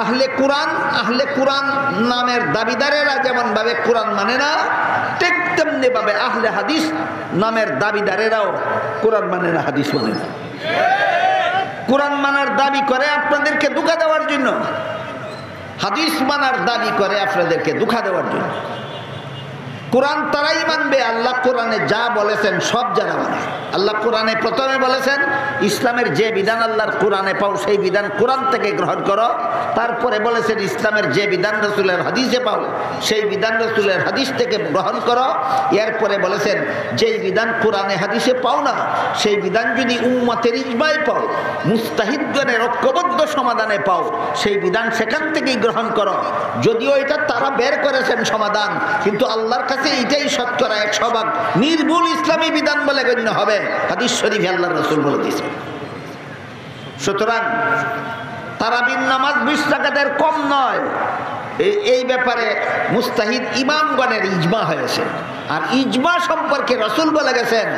আহলে কোরআন নামের দাবিদারেরা যেমন ভাবে কোরআন মানে না, ঠিক তেমনি ভাবে আহলে হাদিস নামের দাবিদারেরাও কোরআন মানে না, হাদিস মানে না। কোরআন মানার দাবি করে আপনাদেরকে ধোঁকা দেওয়ার জন্য, হাদিস মানার দাবি করে আপনাদেরকে ধোঁকা দেওয়ার জন্য। কোরআন তারাই মানবে আল্লাহ কোরআনে যা বলেছেন সব যারা মানে। আল্লাহ কোরআনে প্রথমে বলেছেন ইসলামের যে বিধান আল্লাহর কোরআনে পাও সেই বিধান কোরআন থেকে গ্রহণ করো। তারপরে বলেছেন ইসলামের যে বিধান রাসূলের হাদিসে পাও সেই বিধান রাসূলের হাদিস থেকে গ্রহণ করো। এরপরে বলেছেন যেই বিধান কোরআনে হাদিসে পাও না সেই বিধান যদি উম্মতের ইজমায় পাও, মুস্তাহিদগণের ঐক্যবদ্ধ সমাধানে পাও, সেই বিধান সেখান থেকেই গ্রহণ করো। যদিও এটা তারা বের করেছেন সমাধান, কিন্তু আল্লাহর কাছে এটাই শতকরা 100 নির্ভুল ইসলামী বিধান বলে গণ্য হবে। হাদিস শরীফে আল্লাহর রাসূল বলে দিয়েছেন। সুতরাং তারাবির নামাজ 20 রাকাতের কম নয়, এই ব্যাপারে মুস্তাহিদ ইমামগণের ইজমা হয়েছে। আর ইজমা সম্পর্কে রাসূল বলে গেছেন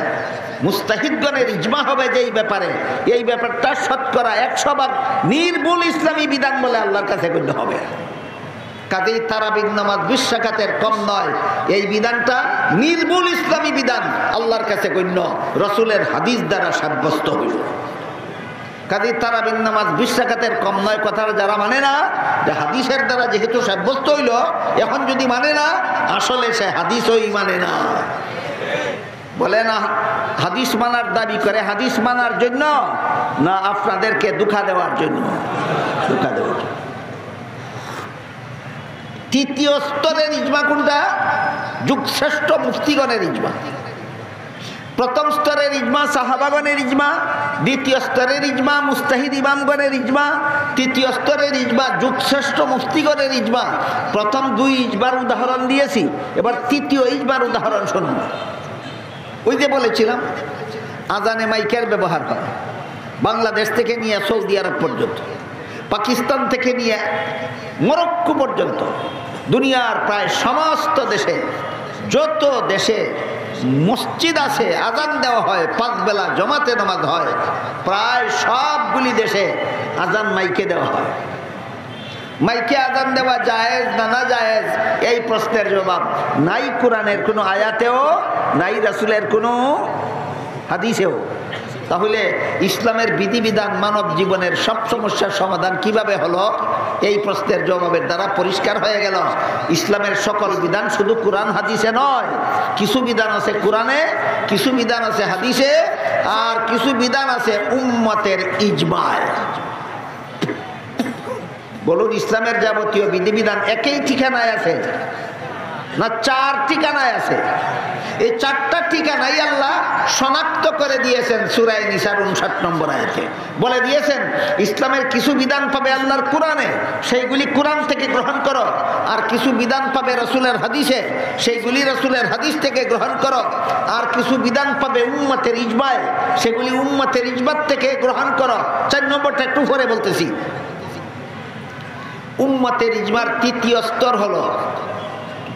মুস্তাহিদগণের ইজমা হবে যেই ব্যাপারে, এই ব্যাপারটা শতকরা 100% নির্ভুল ইসলামী বিধান বলে আল্লাহর কাছে গণ্য হবে। কাজেই তারাবির নামাজ 20 রাকাতের কম নয়, এই বিধানটা নির্ভুল ইসলামী বিধান আল্লাহর কাছে গণ্য, রাসূলের হাদিস দ্বারা সাব্যস্ত হইল। কাজেই তারাবির নামাজ 20 রাকাতের কম নয় কথাটা যারা মানে না, যে হাদিসের দ্বারা যেহেতু সাব্যস্ত হইল, এখন যদি মানে না, আসলে সে হাদিসই মানে না। বলে না হাদিস মানার দাবি করে, হাদিস মানার জন্য না আপনাদেরকে ধোঁকা দেওয়ার জন্য? ধোঁকা দেওয়ার জন্য। তৃতীয় স্তরের ইজমা কোনটা? যুগশ্রেষ্ঠ মুফতিগণের ইজমা। প্রথম স্তরের ইজমা সাহাবাগণের ইজমা, দ্বিতীয় স্তরের ইজমা মুস্তাহিদ ইমামগণের ইজমা, তৃতীয় স্তরের ইজমা যুগশ্রেষ্ঠ মুফতিগণের ইজমা। প্রথম 2 ইজমার উদাহরণ দিয়েছি, এবার তৃতীয় ইজমার উদাহরণ শুনুন। ওই যে বলেছিলাম আজানে মাইকের ব্যবহার হয় বাংলাদেশ থেকে নিয়ে সৌদি আরব পর্যন্ত, পাকিস্তান থেকে নিয়ে মরক্কো পর্যন্ত, দুনিয়ার প্রায় সমস্ত দেশে, যত দেশে মসজিদ আছে আজান দেওয়া হয়, 5 বেলা জমাতে নামাজ হয়, প্রায় সবগুলি দেশে আজান মাইকে দেওয়া হয়। মাইকে আজান দেওয়া জায়েজ না না জায়েজ, এই প্রশ্নের জবাব নাই কোরআনের কোনো আয়াতেও, নাই রাসূলের কোনো হাদিসেও। তাহলে ইসলামের বিধিবিধান মানব জীবনের সব সমস্যার সমাধান কিভাবে হলো? এই প্রশ্নের জবাবের দ্বারা পরিষ্কার হয়ে গেল ইসলামের সকল বিধান শুধু কোরআন হাদিসে নয়, কিছু বিধান আছে কোরআনে, কিছু বিধান আছে হাদিসে, আর কিছু বিধান আছে উম্মতের ইজমায়। বলুন ইসলামের যাবতীয় বিধিবিধান একই ঠিকানায় আছে না 4 ঠিকানায় আছে? এই 4টা ঠিকানাই আল্লাহ শনাক্ত করে দিয়েছেন সূরা নিসার 59 নম্বর আয়াতে। বলে দিয়েছেন ইসলামের কিছু বিধান পাবে আল্লাহর কোরআনে, সেইগুলি কোরআন থেকে গ্রহণ করো, আর কিছু বিধান পাবে রাসূলের হাদিসে, সেইগুলি রাসূলের হাদিস থেকে গ্রহণ করো, আর কিছু বিধান পাবে উম্মতের ইজমায়, সেগুলি উম্মতের ইজমাত থেকে গ্রহণ করো। 4 নম্বরটা একটু পরে বলতেছি। উম্মতের ইজমার তৃতীয় স্তর হলো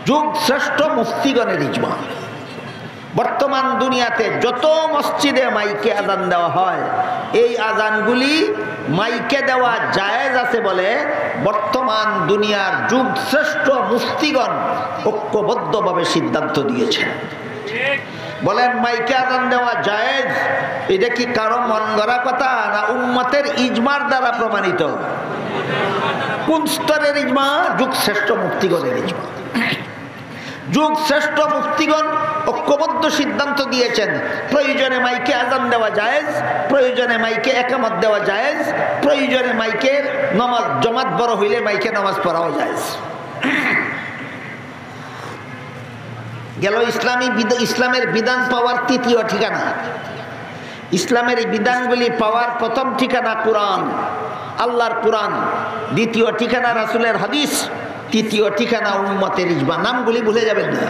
যুগ শ্রেষ্ঠ মুফতিগণের ইজমা। বর্তমান দুনিয়াতে যত মসজিদে মাইকে আজান দেওয়া হয়, এই আজানগুলি মাইকে দেওয়া জায়েজ আছে বলে বর্তমান দুনিয়ার যুগ শ্রেষ্ঠ মুফতিগণ ঐক্যবদ্ধভাবে সিদ্ধান্ত দিয়েছেন। বলেন মাইকে আজান দেওয়া জায়েজ, এটা কি কারো মন গড়া কথা না উম্মতের ইজমার দ্বারা প্রমাণিত? কোন স্তরের ইজমা? যুগ শ্রেষ্ঠ মুফতিগণের ইজমা। যুগ শ্রেষ্ঠ মুফতিগণ ঐক্যবদ্ধ সিদ্ধান্ত দিয়েছেন প্রয়োজনে মাইকে আজান দেওয়া জায়েজ, প্রয়োজনে মাইকে একামত দেওয়া জায়েজ, প্রয়োজনে মাইকের নামাজ জমাত বড় হইলে মাইকে নামাজ পড়াও জায়েজ। গেল ইসলামের বিধান পাওয়ার তৃতীয় ঠিকানা। ইসলামের এই বিধানগুলি পাওয়ার প্রথম ঠিকানা কোরআন, আল্লাহর কোরআন, দ্বিতীয় ঠিকানা রাসূলের হাদিস, তৃতীয় ঠিকানা উম্মতের ইজমা। নামগুলি ভুলে যাবেন না।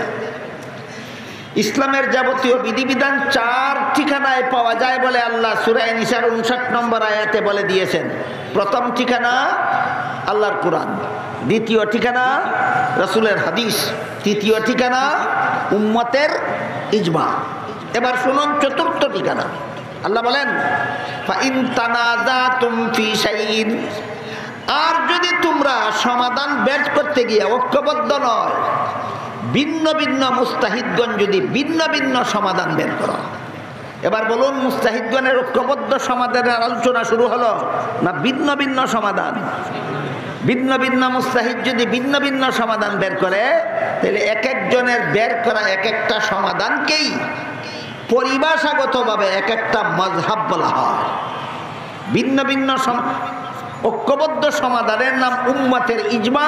ইসলামের যাবতীয় বিধিবিধান 4 ঠিকানায় পাওয়া যায় বলে আল্লাহ সূরা নিসার 59 নম্বর আয়াতে বলে দিয়েছেন। প্রথম ঠিকানা আল্লাহর কোরআন, দ্বিতীয় ঠিকানা রাসূলের হাদিস, তৃতীয় ঠিকানা উম্মতের ইজমা। এবার শুনুন চতুর্থ ঠিকানা। আল্লাহ বলেন ফাইন তানাযাতুম ফি শাইইন, আর যদি তোমরা সমাধান বের করতে গিয়ে ঐক্যবদ্ধ নয়, ভিন্ন ভিন্ন মুস্তাহিদগণ যদি ভিন্ন ভিন্ন সমাধান বের করো। এবার বলুন মুস্তাহিদগণের ঐক্যবদ্ধ সমাধানের আলোচনা শুরু হলো না ভিন্ন ভিন্ন সমাধান? ভিন্ন ভিন্ন মুস্তাহিদ যদি ভিন্ন ভিন্ন সমাধান বের করে, তাহলে এক একজনের বের করা এক একটা সমাধানকেই পরিভাষাগতভাবে এক একটা মাযহাব বলা হয়। ভিন্ন ভিন্ন ঐক্যবদ্ধ সমাধানের নাম উম্মতের ইজমা,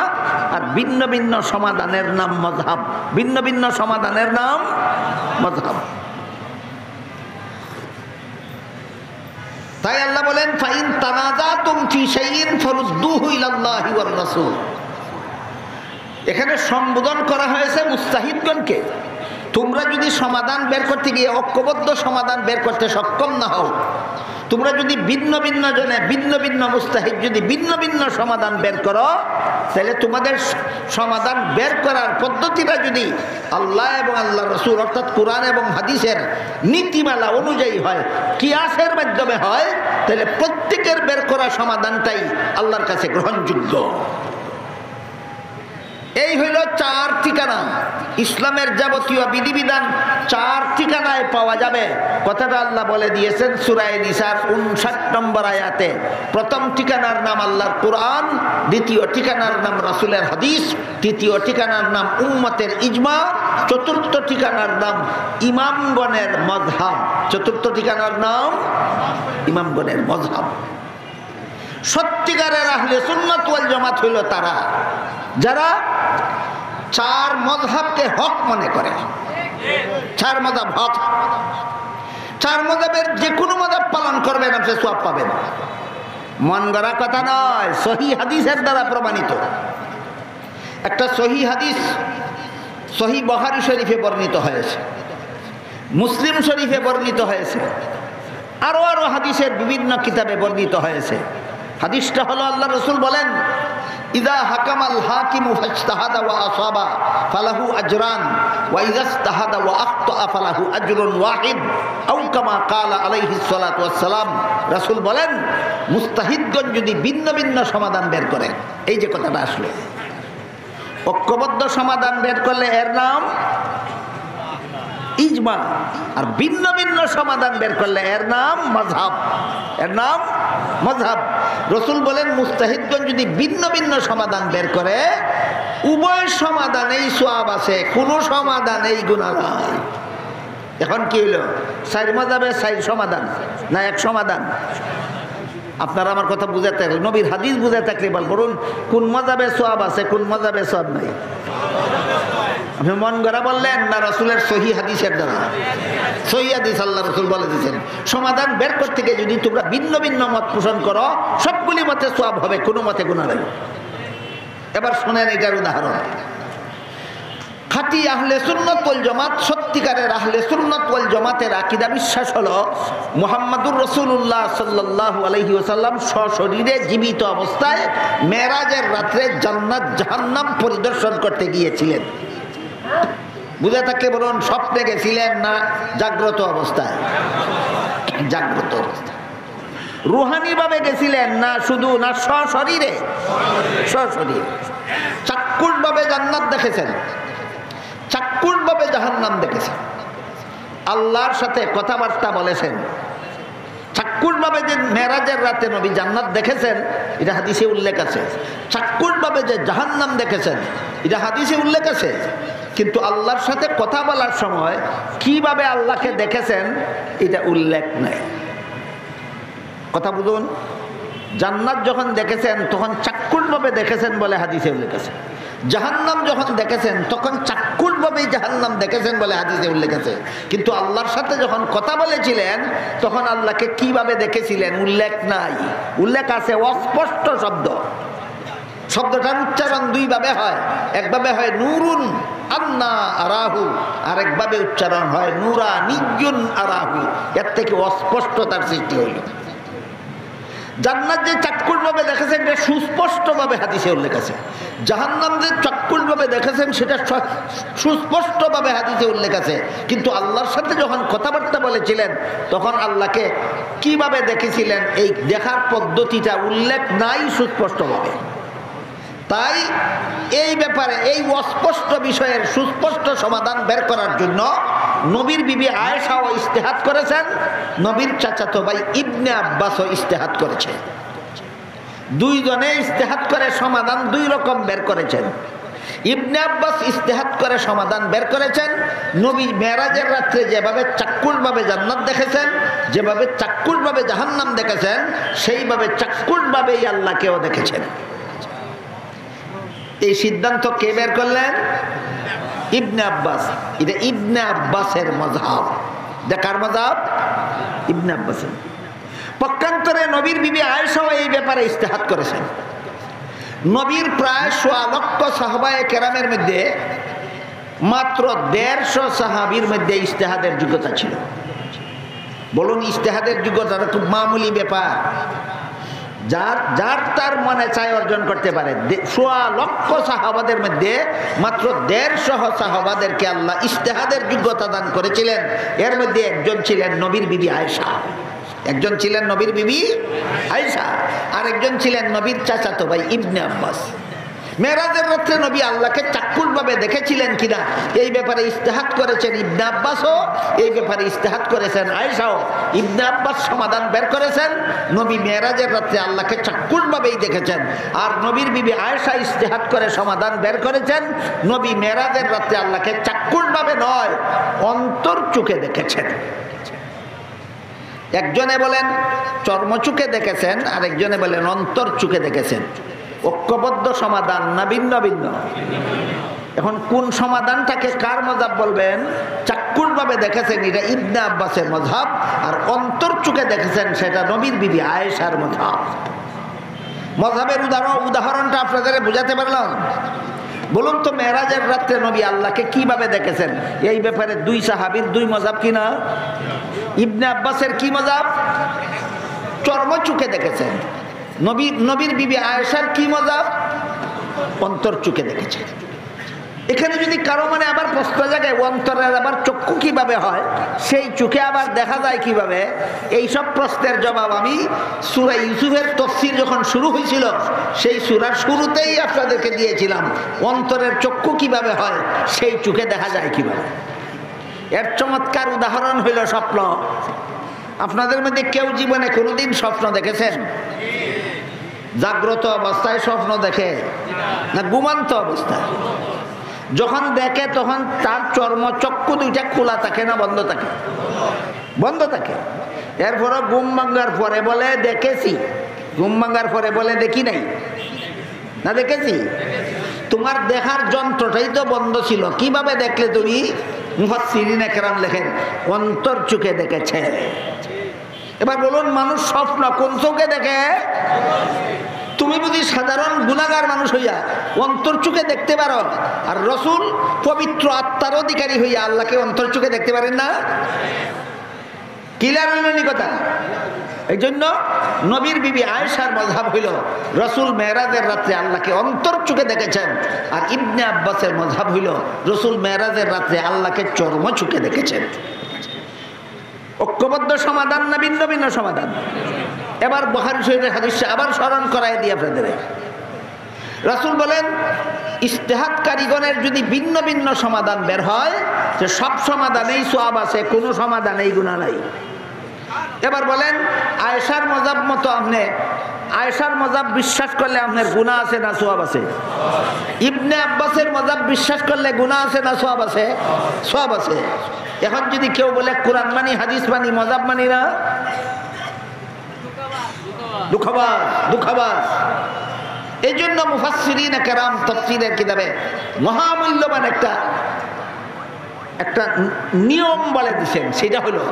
আর ভিন্ন ভিন্ন সমাধানের নাম মাযহাব। ভিন্ন ভিন্ন সমাধানের নাম মাযহাব। তাই আল্লাহ বলেন ফাইন তানাযাতুম ফি শাইইন ফারুদ্দুহু ইলাল্লাহি ওয়ার রাসূল। এখানে সম্বোধন করা হয়েছে মুস্তাহিদগণকে। তোমরা যদি সমাধান বের করতে গিয়ে ঐক্যবদ্ধ সমাধান বের করতে সক্ষম না হও, তোমরা যদি ভিন্ন ভিন্ন জনে ভিন্ন ভিন্ন মুস্তাহিদ যদি ভিন্ন ভিন্ন সমাধান বের করো, তাহলে তোমাদের সমাধান বের করার পদ্ধতিটা যদি আল্লাহ এবং আল্লাহ রসুল অর্থাৎ কোরআন এবং হাদিসের নীতিমালা অনুযায়ী হয়, কিয়াসের মাধ্যমে হয়, তাহলে প্রত্যেকের বের করা সমাধানটাই আল্লাহর কাছে গ্রহণযোগ্য। এই হইল 4 ঠিকানা। ইসলামের যাবতীয় বিধিবিধান 4 ঠিকানায় পাওয়া যাবে। কথাটা আল্লাহ বলে দিয়েছেন সূরা নিসার 59 নম্বর আয়াতে। প্রথম ঠিকানার নাম আল্লাহর কোরআন, দ্বিতীয় ঠিকানার নাম রাসূলের হাদিস, তৃতীয় ঠিকানার নাম উম্মতের ইজমা, চতুর্থ ঠিকানার নাম ইমামগণের মযহাব। চতুর্থ ঠিকানার নাম ইমামগণের মযহাব। সত্যিকারের আহলে সুন্নাত ওয়াল জামাত হইল তারা যারা 4 মযহাবকে হক মনে করে। 4 মযহাব হক। 4 মযহাবের যে কোনো মযহাব পালন করবেন আপনি সওয়াব পাবেন। মন গড়া কথা নয়, সহিহ হাদিসের দ্বারা প্রমাণিত। একটা সহিহ হাদিস সহিহ বুখারী শরীফে বর্ণিত হয়েছে, মুসলিম শরীফে বর্ণিত হয়েছে, আরো আরো হাদিসের বিভিন্ন কিতাবে বর্ণিত হয়েছে। হাদিসটা হলো আল্লাহ রাসূল বলেন, ইযা হাকামাল হাকিমু ফাজতাহাদা ওয়া আসাবা ফালাহু আজরান ওয়া ইযা ইজতাহাদা ওয়া আখতা ফালাহু আজরুন ওয়াহিদ আও কামা ক্বালা আলাইহিস সালাতু ওয়াস সালাম। রাসূল বলেন, মুস্তাহিদগণ যদি ভিন্ন ভিন্ন সমাধান বের করে, এই যে কথাটা আসলে ঐক্যবদ্ধ সমাধান বের করলে এর নাম ইজমা, আর ভিন্ন ভিন্ন সমাধান বের করলে এর নাম মাযহাব। এর নাম মাযহাব। রাসূল বলেন, মুস্তাহিদগণ যদি ভিন্ন ভিন্ন সমাধান বের করে, উভয় সমাধানেই সওয়াব আছে, কোনো সমাধানেই গুনাহ নাই। এখন কি হলো? 4 মাযহাবে 4 সমাধান না এক সমাধান? আপনারা আমার কথা বুঝাতে থাকলে, নবীর হাদিস বুঝাতে থাকলে বলুন কোন মাযহাবে সওয়াব আছে, কোন মাযহাবে সওয়াব নাই? আপনি মন গড়া বললেন না রাসূলের সহিহ হাদিসের দ্বারা? সহিহ হাদিস আল্লাহ রাসূল বলে দিয়েছেন, সমাধান বের করতে গিয়ে যদি তোমরা ভিন্ন ভিন্ন মত পোষণ করো, সবগুলি মতে সওয়াব হবে, কোনো মতে গুনাহ নেই। এবার শুনেন এটার উদাহরণ। খাঁটি আহলে সুন্নাত ওয়াল জামাত, সত্যিকারের আহলে সুন্নাত ওয়াল জামাতের আকীদা বিশ্বাস হলো মুহাম্মাদুর রাসূলুল্লাহ সাল্লাল্লাহু আলাইহি ওয়াসাল্লাম সশরীরে জীবিত অবস্থায় মেরাজের রাত্রে জান্নাত জাহান্নাম পরিদর্শন করতে গিয়েছিলেন। বুঝে থাকলে বলুন, স্বপ্নে গেছিলেন না জাগ্রত অবস্থায়? জাগ্রত অবস্থায়। রুহানি ভাবে গেছিলেন না শুধু, না সশরীরে? সশরীরে। চাক্ষুষ ভাবে জান্নাত দেখেছেন, চাক্ষুষ ভাবে জাহান্নাম দেখেছেন, আল্লাহর সাথে কথাবার্তা বলেছেন। চাক্ষুষ ভাবে যে মেরাজের রাতে নবী জান্নাত দেখেছেন, এটা হাদিসে উল্লেখ আছে। চাক্ষুষ ভাবে যে জাহান্নাম দেখেছেন, এটা হাদিসে উল্লেখ আছে। কিন্তু আল্লাহর সাথে কথা বলার সময় কিভাবে আল্লাহকে দেখেছেন এটা উল্লেখ নাই। কথা বুঝুন, জান্নাত যখন দেখেছেন তখন চাক্ষুষভাবে দেখেছেন বলে হাদিসে উল্লেখ আছে। জাহান্নাম যখন দেখেছেন তখন চাক্ষুষভাবেই জাহান্নাম দেখেছেন বলে হাদিসে উল্লেখ আছে। কিন্তু আল্লাহর সাথে যখন কথা বলেছিলেন তখন আল্লাহকে কিভাবে দেখেছিলেন উল্লেখ নাই। উল্লেখ আছে অস্পষ্ট শব্দ। শব্দটার উচ্চারণ 2 ভাবে হয়। একভাবে হয় নূরুন আন্না আরাহু, আর একভাবে উচ্চারণ হয় নূরানিয়্যুন আরাহু। এর থেকে অস্পষ্টতার সৃষ্টি হইল। জান্নাত যে চাক্ষুষভাবে দেখেছেন এটা সুস্পষ্টভাবে হাদিসে উল্লেখ আছে। জাহান্নাম যে চাক্ষুষভাবে দেখেছেন সেটা সুস্পষ্টভাবে হাদিসে উল্লেখ আছে। কিন্তু আল্লাহর সাথে যখন কথাবার্তা বলেছিলেন তখন আল্লাহকে কিভাবে দেখেছিলেন এই দেখার পদ্ধতিটা উল্লেখ নাই সুস্পষ্টভাবে। তাই এই ব্যাপারে এই অস্পষ্ট বিষয়ের সুস্পষ্ট সমাধান বের করার জন্য নবীর বিবি আয়েশাও ইজতিহাদ করেছেন, নবীর চাচাতো ভাই ইবনে আব্বাসও ইজতিহাদ করেছে। 2 জনে ইজতিহাদ করে সমাধান 2 রকম বের করেছেন। ইবনে আব্বাস ইজতিহাদ করে সমাধান বের করেছেন, নবী মেরাজের রাত্রে যেভাবে চাক্ষুষভাবে জান্নাত দেখেছেন, যেভাবে চাক্ষুষভাবে জাহান্নাম দেখেছেন, সেইভাবে চাক্ষুষভাবেই আল্লাহকেও দেখেছেন। এই সিদ্ধান্ত কে বের করলেন? ইবনে আব্বাস। এটা ইবনে আব্বাসের মাযহাব। দেখার মাযহাব ইবনে আব্বাসের। পক্ষান্তরে নবীর বিবি আয়েশাও এই ব্যাপারে ইজতিহাদ করেছেন। নবীর প্রায় 1.25 লক্ষ সাহাবায়ে কেরামের মধ্যে মাত্র 150 সাহাবীর মধ্যে ইজতিহাদের যোগ্যতা ছিল। বলুন ইজতিহাদের যোগ্যতা খুব মামুলি ব্যাপার, যার যার তার মনে চায় অর্জন করতে পারে। ১৬ লক্ষ সাহাবাদের মধ্যে মাত্র ১৫০ সাহাবাদেরকে আল্লাহ ইজতিহাদের যোগ্যতা দান করেছিলেন। এর মধ্যে একজন ছিলেন নবীর বিবি আয়েশা, একজন ছিলেন নবীর বিবি আয়েশা, আর একজন ছিলেন নবীর চাচাতো ভাই ইবনে আব্বাস। মেরাজের রাত্রে নবী আল্লাহকে চাক্ষুষভাবে দেখেছিলেন কিনা এই ব্যাপারে ইজতিহাদ করেছেন ইবনে আব্বাসও, এই ব্যাপারে ইজতিহাদ করেছেন আয়েশাও। ইবনে আব্বাস সমাধান বের করেছেন নবী মেরাজের রাত্রে আল্লাহকে চাক্ষুষভাবেই দেখেছেন, আর নবীর বিবি আয়েশা ইজতিহাদ করে সমাধান বের করেছেন নবী মেরাজের রাত্রে আল্লাহকে চাক্ষুষভাবে নয় অন্তর চোখে দেখেছেন। একজনে বলেন চর্মচুখে দেখেছেন, আর একজনে বলেন অন্তর চোখে দেখেছেন। ঐক্যবদ্ধ সমাধান না ভিন্ন ভিন্ন? এখন কোন সমাধানটাকে কার মজাব বলবেন? চাক্ষুষভাবে দেখেছেন এটা ইবনে আব্বাসের মজাব, আর অন্তর চোখে দেখেছেন সেটা নবীর বিবি আয়েশার মজাব। মজাবের উদাহরণটা আপনাদের বুঝাতে পারলাম? বলুন তো মেরাজের রাত্রে নবী আল্লাহকে কিভাবে দেখেছেন? এই ব্যাপারে দুই সাহাবীর দুই মজাব কিনা? ইবনে আব্বাসের কি মজাব? চর্মচুখে দেখেছেন। নবীর বিবি আয়েশার কি মজাব? অন্তর চোখে দেখেছেন। এখানে যদি কারো মানে আবার প্রশ্ন জায়গায় অন্তরের আবার চক্ষু কিভাবে হয়, সেই চোখে আবার দেখা যায় কিভাবে, এইসব প্রশ্নের জবাব আমি সূরা ইউসুফের তাফসীর যখন শুরু হয়েছিল সেই সূরার শুরুতেই আপনাদেরকে দিয়েছিলাম। অন্তরের চক্ষু কিভাবে হয়, সেই চোখে দেখা যায় কিভাবে। এর চমৎকার উদাহরণ হইল স্বপ্ন। আপনাদের মধ্যে কেউ জীবনে কোনোদিন স্বপ্ন দেখেছেন? জাগ্রত অবস্থায় স্বপ্ন দেখে না ঘুমান্ত অবস্থায়? যখন দেখে তখন তার চর্মচক্ষু দুইটা খোলা থাকে না বন্ধ থাকে? বন্ধ থাকে। এরপরে ঘুম ভাঙার পরে বলে দেখেছি, ঘুম ভাঙার পরে বলে দেখি নাই না দেখেছি। তোমার দেখার যন্ত্রটাই তো বন্ধ ছিল, কিভাবে দেখলে তুমি? মুফাসসিরিনে কেরাম লেখেন অন্তর চোখে দেখেছে। এবার বলুন মানুষ স্বপ্ন কোন চোখে দেখে? তুমি যদি সাধারণ গুনাহগার মানুষ হইয়া অন্তর চোখে দেখতে পারো, আর রাসূল পবিত্র আত্মার অধিকারী হইয়া আল্লাহকে অন্তর চোখে দেখতে পারেন না? ক্লিয়ার হইল নি কথা? এই জন্য নবীর বিবি আয়েশার মযহাব হইল রাসূল মেরাজের রাত্রে আল্লাহকে অন্তর চোখে দেখেছেন, আর ইবনে আব্বাসের মযহাব হইল রাসূল মেরাজের রাত্রে আল্লাহকে চর্ম চোখে দেখেছেন। ঐক্যবদ্ধ সমাধান না ভিন্ন ভিন্ন সমাধান? এবার বুখারী শরীফের হাদিস আবার স্মরণ করায় দিই আপনাদের। রাসূল বলেন ইজতিহাদ কারীগণের যদি ভিন্ন ভিন্ন সমাধান বের হয়, যে সব সমাধানেই সওয়াব আছে, কোনো সমাধানেই গুনাহ নাই। এবার বলেন আয়েশার মজাব মতো আপনি আয়েশার মজাব বিশ্বাস করলে আপনার গুনাহ আছে না সওয়াব আছে? ইবনে আব্বাসের মজাব বিশ্বাস করলে গুনাহ আছে না সওয়াব আছে? সওয়াব আছে। এখন যদি কেউ বলে কোরআন মানি হাদিস মানি মজাব মানি না, দুঃখবাদ। এই জন্য মুফাসসিরিনে কেরাম তাফসীরের কিতাবে মহামূল্যবান একটা নিয়ম বলে দিয়েছেন। সেটা হলো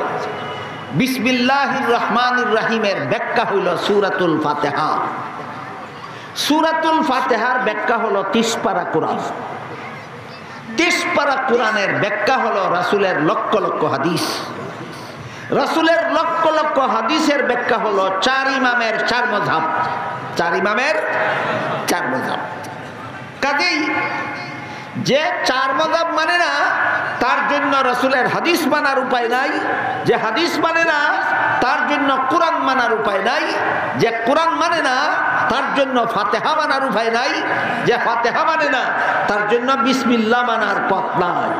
বিসমিল্লাহির রহমানির রহিমের ব্যাখ্যা হইল সূরাতুল ফাতিহা। সূরাতুল ফাতিহার ব্যাখ্যা হলো 30 পারা কোরআন। 30 পারা কোরআনের ব্যাখ্যা হলো রাসূলের লক্ষ লক্ষ হাদিস। রাসূলের লক্ষ লক্ষ হাদিসের ব্যাখ্যা হলো 4 ইমামের 4 মযহাব। 4 ইমামের 4 মযহাব। কাজেই যে 4 মযহাব মানে না তার জন্য রাসূলের হাদিস মানার উপায় নাই, যে হাদিস মানে না তার জন্য কোরআন মানার উপায় নাই, যে কোরআন মানে না তার জন্য ফাতিহা মানার উপায় নাই, যে ফাতিহা মানে না তার জন্য বিসমিল্লাহ মানার পথ নাই।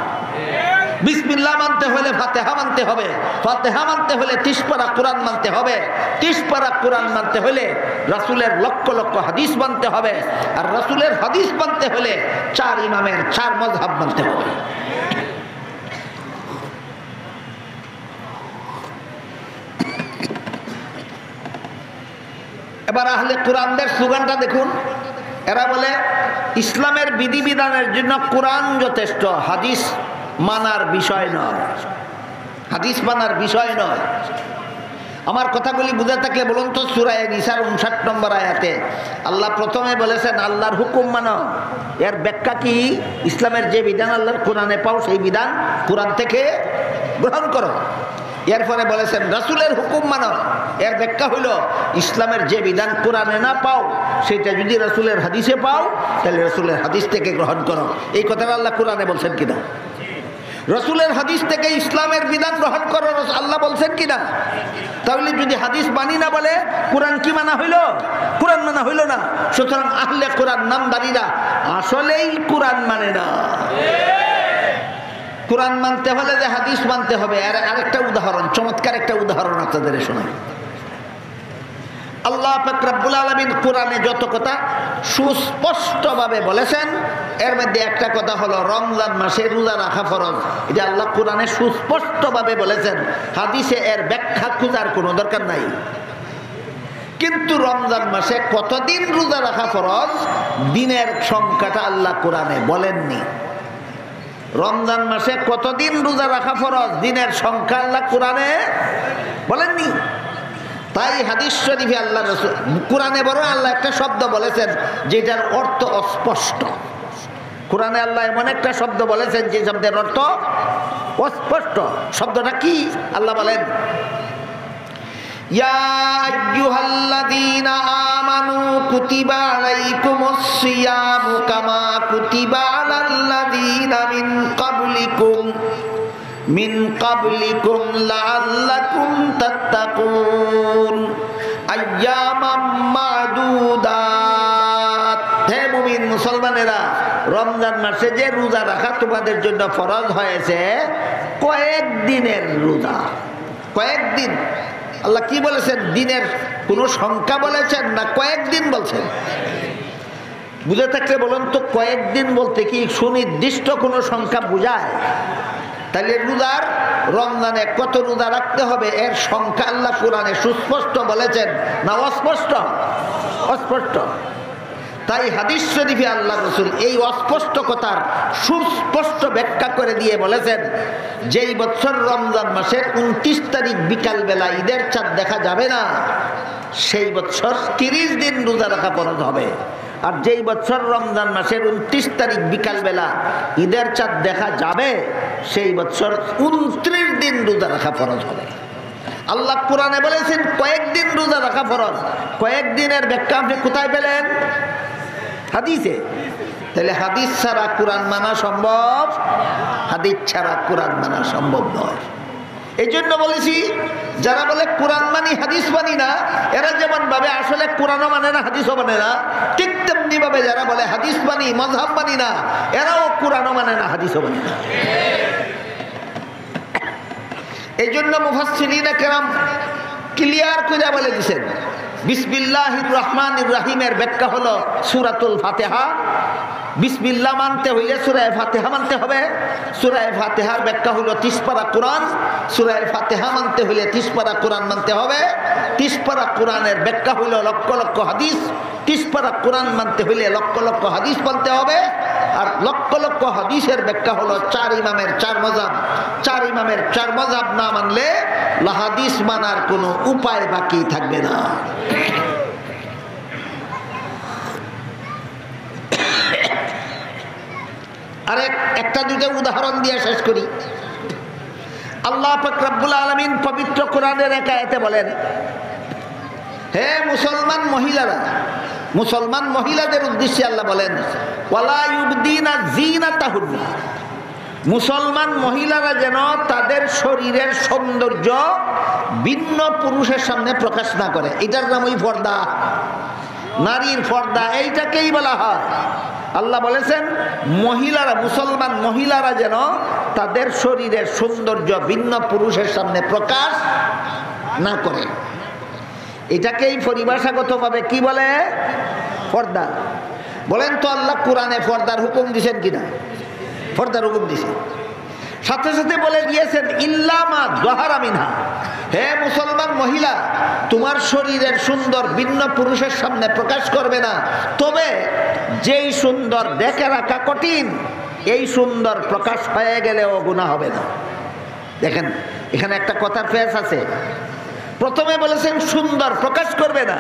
বিসমিল্লাহ মানতে হলে ফাতিহা মানতে হবে, ফাতিহা মানতে হলে 30 পারা কোরআন মানতে হবে, 30 পারা কোরআন মানতে হলে রাসূলের লক্ষ লক্ষ হাদিস মানতে হবে, আর রাসূলের হাদিস মানতে হলে 4 ইমামের 4 মযহাব মানতে হবে। এবার আহলে কোরআনদের স্লোগানটা দেখুন। এরা বলে ইসলামের বিধিবিধানের জন্য কোরআন যথেষ্ট, হাদিস মানার বিষয় নয়, হাদিস মানার বিষয় নয়। আমার কথাগুলি বুঝে থাকলে বলুন তো সূরা নিসার 59 নম্বর আয়াতে আল্লাহ প্রথমে বলেছেন আল্লাহর হুকুম মানো। এর ব্যাখ্যা কি? ইসলামের যে বিধান আল্লাহর কোরআনে পাও সেই বিধান কোরআন থেকে গ্রহণ করো। এরপরে বলেছেন রাসূলের হুকুম মানো। এর ব্যাখ্যা হইল ইসলামের যে বিধান কোরআনে না পাও সেটা যদি রাসূলের হাদিসে পাও তাহলে রাসূলের হাদিস থেকে গ্রহণ করো। এই কথাটা আল্লাহ কোরআনে বলছেন কিনা? রাসূলের হাদিস থেকে ইসলামের বিধান গ্রহণ করো আল্লাহ বলছেন কিনা? তাহলে যদি হাদিস মানি না বলে কোরআন কি মানা হইল? কোরআন মানা হইল না। সুতরাং আহলে কোরআন নামধারীরা আসলেই কোরআন মানে না। কোরআন মানতে হলে যে হাদিস মানতে হবে। আর আরেকটা উদাহরণ, চমৎকার একটা উদাহরণ আপনাদের শোনাই। আল্লাহ পাক রব্বুল আলামিন কোরআনে যত কথা সুস্পষ্টভাবে বলেছেন এর মধ্যে একটা কথা হলো রমজান মাসে রোজা রাখা ফরজ। এটা আল্লাহ কোরআনে সুস্পষ্টভাবে বলেছেন, হাদিসে এর ব্যাখ্যা খোঁজার কোনো দরকার নাই। কিন্তু রমজান মাসে কতদিন রোজা রাখা ফরজ দিনের সংখ্যাটা আল্লাহ কোরআনে বলেননি। রমজান মাসে কতদিন রোজা রাখা ফরজ দিনের সংখ্যা আল্লাহ কোরআনে বলেননি। তাই হাদিস শরীফে আল্লাহ রাসূল কোরআনে বড় আল্লাহ একটা শব্দ বলেছেন যেটার অর্থ অস্পষ্ট। কোরআনে আল্লাহ এমন একটা শব্দ বলেছেন যে শব্দের অর্থ অস্পষ্ট। শব্দটা কি? আল্লাহ বলেন ইয়া আইয়ুহাল্লাযীনা আমানু কুতিবা আলাইকুমুস সিয়ামু কামা কুতিবা আলাল্লাযীনা মিন কাবলিকুম লাআল্লাকুম তাত্তাকুন আইয়ামাম মাদুদাত। হে মুমিন মুসলমানেরা, রমজান মাসে যে রোজা রাখা তোমাদের জন্য ফরজ হয়েছে কয়েকদিনের রোজা। কয়েকদিন। আল্লাহ কি বলেছেন? দিনের কোনো সংখ্যা বলেছেন না কয়েকদিন বলছেন? বুঝে থাকলে বলুন তো কয়েকদিন বলতে কি সুনির্দিষ্ট কোনো সংখ্যা বোঝায়? তাহলে রোজার রমজানে কত রোজা রাখতে হবে এর সংখ্যা আল্লাহ কোরআনে সুস্পষ্ট বলেছেন না অস্পষ্ট? অস্পষ্ট। তাই হাদিস শরীফে আল্লাহ রাসূল এই অস্পষ্ট কথার সুস্পষ্ট ব্যাখ্যা করে দিয়ে বলেছেন যেই বছর রমজান মাসের 29 তারিখ বিকালবেলা ঈদের চাঁদ দেখা যাবে না সেই বছর 30 দিন রোজা রাখা ফরজ হবে। আর যেই বছর রমজান মাসের 29 তারিখ বিকালবেলা ঈদের চাঁদ দেখা যাবে সেই বছর 29 দিন রোজা রাখা ফরজ হবে। আল্লাহ কোরআনে বলেছেন কয়েকদিন রোজা রাখা ফরজ। কয়েকদিনের ব্যাখ্যা আপনি কোথায় পেলেন? হাদিসে। তাহলে হাদিস ছাড়া কোরআন মানা সম্ভব? হাদিস ছাড়া কোরআন মানা সম্ভব নয়। এই জন্য বলেছি যারা বলে কোরআন মানি হাদিস মানি না এরা যেমন ভাবে আসলে কোরআনও মানে না হাদিসও মানে না, ঠিক তেমনি ভাবে যারা বলে হাদিস মানি মাযহাব মানি না এরাও কোরআনও মানে না হাদিসও মানে না। এই জন্য মুফাসসিরিনে কেরাম ক্লিয়ার করে বলে দিয়েছেন বিসমিল্লাহির রহমানির রহিমের ব্যাখ্যা হলো সূরাতুল ফাতিহা। বিসমিল্লাহ মানতে হইলে সূরা ফাতিহা মানতে হবে। সূরা ফাতিহার ব্যাখ্যা হলো 30 পারা কোরআন। সূরা ফাতিহা মানতে হইলে 30 পারা কোরআন মানতে হবে। 30 পারা কোরআনের ব্যাখ্যা হইল লক্ষ লক্ষ হাদিস। 30 পারা কোরআন মানতে হইলে লক্ষ লক্ষ হাদিস মানতে হবে। আর লক্ষ লক্ষ হাদিসের ব্যাখ্যা হলো 4 ইমামের 4 মাযহাব। 4 ইমামের 4 মাযহাব না মানলে হাদিস মানার কোনো উপায় বাকি থাকবে না। আর একটা দুইটা উদাহরণ দিয়ে শেষ করি। আল্লাহ পাক রব্বুল আলামিন পবিত্র কোরআনের এক আয়াতে বলেন হে মুসলমান মহিলারা, মুসলমান মহিলাদের উদ্দেশ্যে আল্লাহ বলেন ওয়ালা ইউবদিনা যিনাতাহুন্না। মুসলমান মহিলারা যেন তাদের শরীরের সৌন্দর্য ভিন্ন পুরুষের সামনে প্রকাশ না করে। এটার নামই পর্দা, নারীর পর্দা, এইটাকেই বলা হয়। আল্লাহ বলেছেন মহিলারা, মুসলমান মহিলারা যেন তাদের শরীরের সৌন্দর্য ভিন্ন পুরুষের সামনে প্রকাশ না করে। এটাকেই পরিভাষাগতভাবে কি বলে? পর্দা। বলেন তো আল্লাহ কোরআনে পর্দার হুকুম দিয়েছেন কিনা? পর্দার হুকুম দিয়েছেন। সাথে সাথে বলে দিয়েছেন ইল্লা মা যাহারা মিনহা। হে মুসলমান মহিলা, তোমার শরীরের সুন্দর ভিন্ন পুরুষের সামনে প্রকাশ করবে না, তবে যেই সুন্দর দেখে রাখা কঠিন এই সুন্দর প্রকাশ হয়ে গেলেও গুনাহ হবে না। দেখেন এখানে একটা কথার ফেস আছে। প্রথমে বলেছেন সুন্দর প্রকাশ করবে না,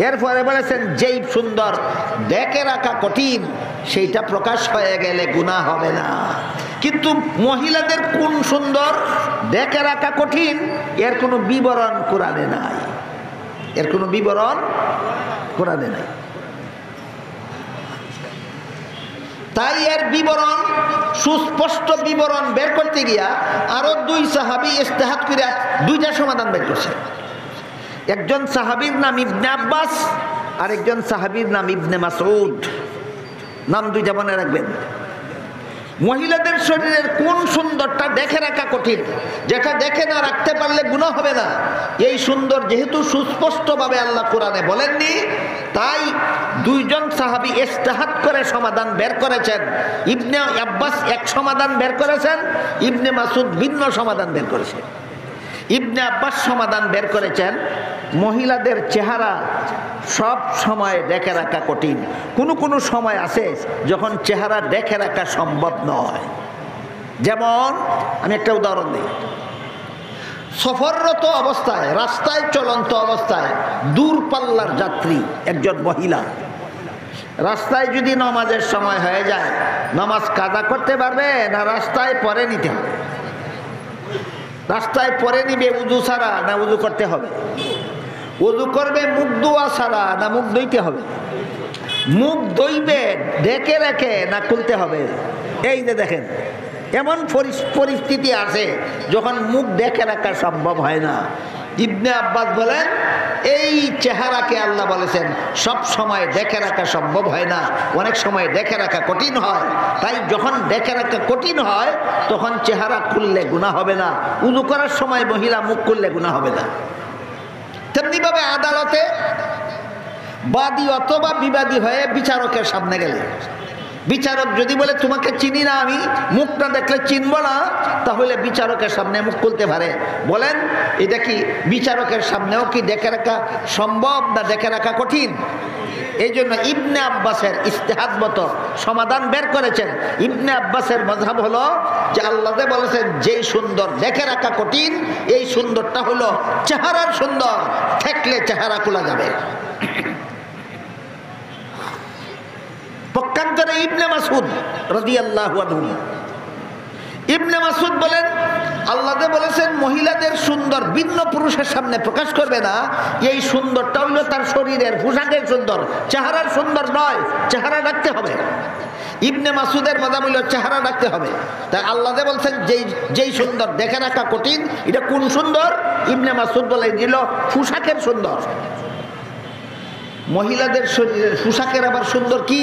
এরপরে বলেছেন যেই সুন্দর দেখে রাখা কঠিন সেইটা প্রকাশ হয়ে গেলে গুনাহ হবে না। কিন্তু মহিলাদের কোন সুন্দর? দেখে রাখা কঠিন, এর কোনো বিবরণ কোরআনে নাই, এর কোনো বিবরণ কোরআনে নাই। তাই এর বিবরণ, সুস্পষ্ট বিবরণ বের করতে গিয়া আরো দুই সাহাবী ইজতিহাদ করে দুইটা সমাধান বের করছে। একজন সাহাবীর নাম ইবনে আব্বাস আর একজন সাহাবীর নাম ইবনে মাসউদ। নাম দুইটা মনে রাখবেন। মহিলাদের শরীরের কোন সুন্দরটা দেখে রাখা কঠিন, যেটা দেখে না রাখতে পারলে গুনাহ হবে না, এই সুন্দর যেহেতু সুস্পষ্টভাবে আল্লাহ কোরআনে বলেননি, তাই দুইজন সাহাবী ইজতিহাদ করে সমাধান বের করেছেন। ইবনে আব্বাস এক সমাধান বের করেছেন, ইবনে মাসউদ ভিন্ন সমাধান বের করেছেন। ইবনে আব্বাস সমাধান বের করেছেন, মহিলাদের চেহারা সব সময় দেখে রাখা কঠিন। কোনো সময় আছে যখন চেহারা দেখে রাখা সম্ভব নয়। যেমন আমি একটা উদাহরণ দিই। সফররত অবস্থায়, রাস্তায় চলন্ত অবস্থায় দূরপাল্লার যাত্রী একজন মহিলা রাস্তায় যদি নামাজের সময় হয়ে যায়, নামাজ কাজা করতে পারবে না রাস্তায় পরে নিতে হবে? রাস্তায় পরে নিবে উযু ছাড়া না উযু করতে হবে? উযু করবে মুখ ধোয়া ছাড়া না মুখ ধুইতে হবে? মুখ ধুইবে ঢেকে রেখে না খুলতে হবে? এই যে দেখেন, এমন পরিস্থিতি আছে যখন মুখ ঢেকে রাখা সম্ভব হয় না। ইবনে আব্বাস বলেন, এই চেহারাকে আল্লাহ বলেছেন সব সময় দেখে রাখা সম্ভব হয় না, অনেক সময় দেখে রাখা কঠিন হয়। তাই যখন দেখে রাখা কঠিন হয় তখন চেহারা খুললে গুনাহ হবে না, উযু করার সময় মহিলা মুখ খুললে গুনাহ হবে না। তেমনিভাবে আদালতে বাদী অথবা বিবাদী হয়ে বিচারকের সামনে গেলে, বিচারক যদি বলে তোমাকে চিনি না, আমি মুখটা দেখলে চিনব না, তাহলে বিচারকের সামনে মুখ খুলতে পারে। বলেন, এটা কি বিচারকের সামনেও কি দেখে রাখা সম্ভব না দেখে রাখা কঠিন? এই জন্য ইবনে আব্বাসের ইজতিহাদ মতো সমাধান বের করেছেন। ইবনে আব্বাসের মাযহাব হলো যে আল্লাহ যে বলেছেন যেই সুন্দর দেখে রাখা কঠিন, এই সুন্দরটা হলো চেহারার সুন্দর, থাকলে চেহারা খোলা যাবে। পক্ষান্তরে ইবনে মাসউদ রাদিয়াল্লাহু আনহু, ইবনে মাসউদ বলেন আল্লাহ যে বলেছেন মহিলাদের সুন্দর ভিন্ন পুরুষের সামনে প্রকাশ করবে না, এই সুন্দরটা হইল তার শরীরের পোশাকের সুন্দর, চেহারার সুন্দর নয়, চেহারা রাখতে হবে। ইবনে মাসউদের মাযহাব হইল চেহারা রাখতে হবে। তাই আল্লাহ যে বলছেন যেই সুন্দর দেখে রাখা কঠিন, এটা কোন সুন্দর? ইবনে মাসউদ বলে দিল পোশাকের সুন্দর। মহিলাদের শরীরের পোশাকের আবার সুন্দর কি,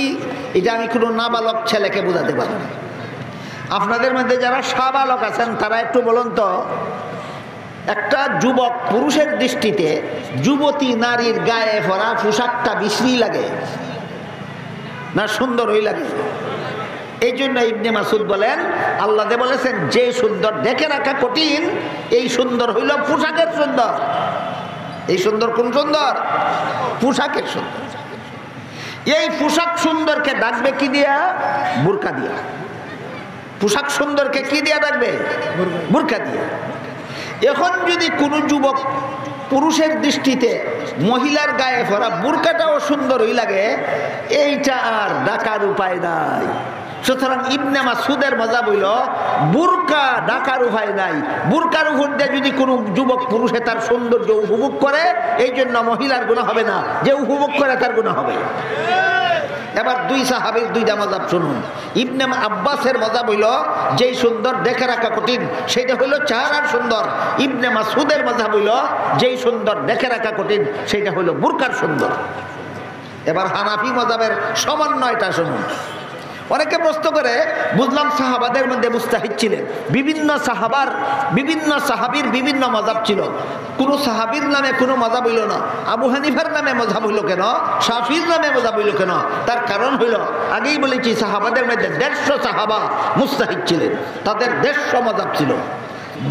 এটা আমি কোনো নাবালক ছেলেকে বোঝাতে পারি না। আপনাদের মধ্যে যারা সাবালক আছেন তারা একটু বলুন তো, একটা যুবক পুরুষের দৃষ্টিতে যুবতী নারীর গায়ে পরা পোশাকটা বিশ্রী লাগে না সুন্দরই লাগে? এই জন্য ইবনে মাসউদ বলেন আল্লাহ যে বলেছেন যে সুন্দর দেখে রাখা কঠিন, এই সুন্দর হইল পোশাকের সুন্দর। এই সুন্দর কোন সুন্দর? পোশাকের সুন্দর। এই পোশাক সুন্দরকে ডাকবে কি দিয়া? বুরকা দিয়া। পোশাক সুন্দরকে কি দিয়া ডাকবে? বুরকা দিয়া। এখন যদি কোনো যুবক পুরুষের দৃষ্টিতে মহিলার গায়ে পরা বুরকাটাও সুন্দরই লাগে, এইটা আর ডাকার উপায় নাই। সুতরাং ইবনে মাসউদের মাযহাব হইল বুরকা ডাকার উপায় নাই। বুরকার উপর দিয়ে যদি কোনো যুবক পুরুষে তার সৌন্দর্য উপভোগ করে, এই জন্য মহিলার গুনাহ হবে না, যে উপভোগ করে তার গুনাহ হবে। এবার দুই সাহাবীর দুইটা মাযহাব শুনুন। ইবনে আব্বাসের মাযহাব হইল যেই সুন্দর দেখে রাখা কঠিন, সেটা হইল চেহারার সুন্দর। ইবনে মাসউদের মাযহাব হইল যেই সুন্দর দেখে রাখা কঠিন, সেটা হইল বুরকার সুন্দর। এবার হানাফি মাযহাবের সমন্বয়টা শুনুন। অনেকে প্রশ্ন করে, বুঝলাম সাহাবাদের মধ্যে মুস্তাহিদ ছিলেন, বিভিন্ন সাহাবীর বিভিন্ন মাযহাব ছিল, কোন সাহাবীর নামে কোনো মাযহাব হইল না। আবু হানিফার নামে মাযহাব হইল কেন? শাফির নামে মাযহাব হইল কেন? তার কারণ হইল, আগেই বলেছি, সাহাবাদের মধ্যে 150 সাহাবা মুস্তাহিদ ছিলেন, তাদের 150 মাযহাব ছিল।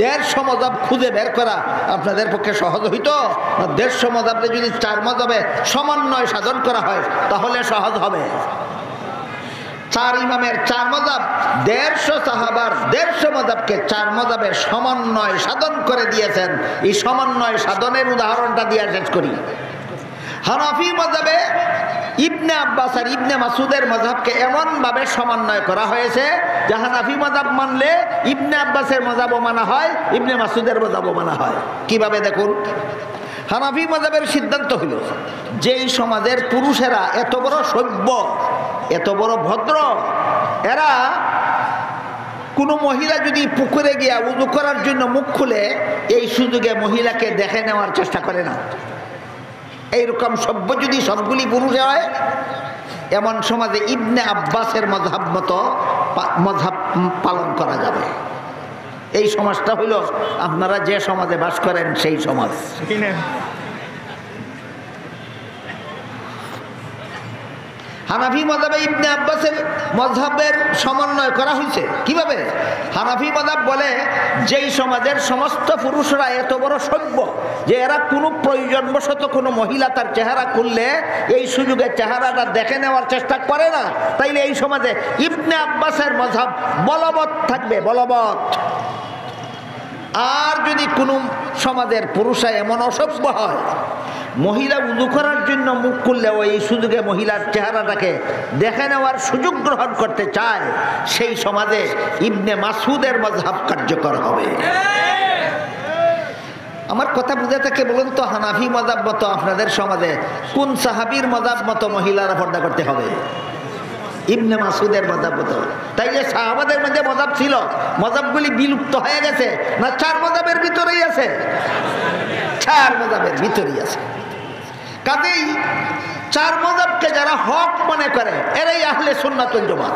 150 মাযহাব খুঁজে বের করা আপনাদের পক্ষে সহজ হইতো? 150 মাযহাবে যদি 4 মাযহাবে সমন্বয় সাধন করা হয় তাহলে সহজ হবে। 4 ইমামের 4 মাযহাব, 150 সাহাবার 150 মাযহাবকে 4 মাযহাবের সমন্বয় সাধন করে দিয়েছেন। এই সমন্বয় সাধনের উদাহরণটা দিয়ে শেষ করি। হানাফি মাযহাবে ইবনে আব্বাস আর ইবনে মাসউদের মাযহাবকে এমন ভাবে সমন্বয় করা হয়েছে যে হানাফি মাযহাব মানলে ইবনে আব্বাসের মাযহাবও মানা হয়, ইবনে মাসউদের মাযহাবও মানা হয়। কিভাবে দেখুন, হানাফি মাযহাবের সিদ্ধান্ত হলো যেই সমাজের পুরুষেরা এত বড় সভ্য, এত বড় ভদ্র, এরা কোনো মহিলা যদি পুকুরে গিয়া উযু করার জন্য মুখ খুলে এই সুযোগে মহিলাকে দেখে নেওয়ার চেষ্টা করে না। এইরকম সভ্য যদি সবগুলি পুরুষে হয়, এমন সমাজে ইবনে আব্বাসের মাযহাব মতো মাযহাব পালন করা যাবে। এই সমাজটা হইল আপনারা যে সমাজে বাস করেন সেই সমাজ। হানাফি মাযহাবে ইবনে আব্বাসের মাযহাবের সমন্বয় করা হয়েছে কিভাবে? হানাফি মাযহাব বলে যেই সমাজের সমস্ত পুরুষরা এত বড় সভ্য যে এরা কোনো প্রয়োজনবশত কোনো মহিলা তার চেহারা খুললে এই সুযোগে চেহারাটা দেখে নেওয়ার চেষ্টা করে না, তাইলে এই সমাজে ইবনে আব্বাসের মাযহাব বলবৎ থাকবে, বলবৎ। আর যদি কোনো সমাজের পুরুষরা এমন অসভ্য হয়, মহিলা উযু করার জন্য মুখ খুললে ওই সুযোগে মহিলার চেহারাটাকে দেখে নেওয়ার সুযোগ গ্রহণ করতে চায়, সেই সমাজে ইবনে মাসউদের মাযহাব কার্যকর হবে। আমার কথা বুঝে থাকে বলুন তো, হানাফি মাযহাব মতো আপনাদের সমাজে কোন সাহাবীর মাযহাব মতো মহিলারা পর্দা করতে হবে? ইবনে মাসউদের মাযহাব মতো। তাইলে সাহাবাদের মধ্যে মাযহাব ছিল, মাযহাবগুলি বিলুপ্ত হয়ে গেছে না? চার মাযহাবের ভিতরেই আছে, চার মাযহাবের ভিতরেই আছে। কাজেই চার মাযহাবকে যারা হক মনে করে এরাই আহলে সুন্নাত ওয়াল জামাত।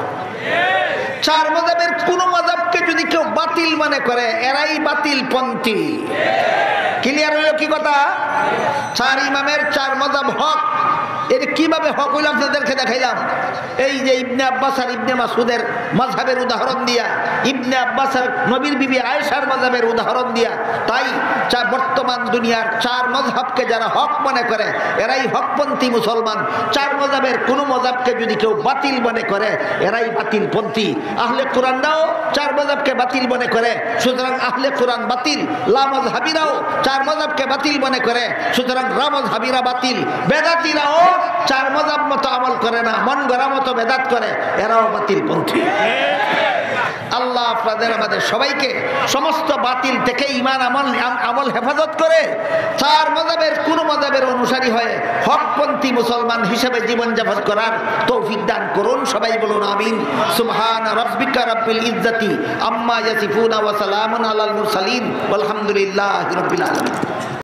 চার মাযহাবের কোন মাযহাবকে যদি কেউ বাতিল মনে করে এরাই বাতিল পন্থী। ক্লিয়ার হইল কি কথা? চার ইমামের চার মাযহাব হক। এটা কিভাবে হক হইল আপনাদেরকে দেখাইলাম। এই যে ইবনে আব্বাস আর ইবনে মাসউদের মাযহাবের উদাহরণ দিয়া, ইবনে আব্বাস আর নবীর বিবি আয়েশার মাযহাবের উদাহরণ দিয়া, তাই বর্তমান দুনিয়ার চার মাযহাবকে যারা হক মনে করে এরাই হকপন্থী মুসলমান। চার মাযহাবের কোন মাযহাবকে যদি কেউ বাতিল মনে করে এরাই বাতিল পন্থী। আহলে কোরআনরাও চার মাযহাবকে বাতিল মনে করে, সুতরাং আহলে কোরআন বাতিল। লা মাযহাবিরাও চার মাযহাবকে বাতিল মনে করে, সুতরাং লা মাযহাবিরা বাতিল। বেদাতীরাও চার মাযহাব মতো আমল করে না, মন গড়া মতো বেদাত করে, এরাও বাতিল পন্থী। আল্লাহ আপনাদের আমাদের সবাইকে সমস্ত বাতিল থেকে ঈমান আমল হেফাজত করে চার মাযহাবের কোন মাযহাবের অনুসারী হয়ে হকপন্থী মুসলমান হিসেবে জীবনযাপন করার তৌফিক দান করুন। সবাই বলুন আমিন। সুবহান রাব্বিকা রাব্বিল ইজ্জাতি আম্মা ইয়াসিফুন ওয়া সালামুন আলাল মুরসালিন ওয়ালহামদুলিল্লাহি রাব্বিল আলামিন।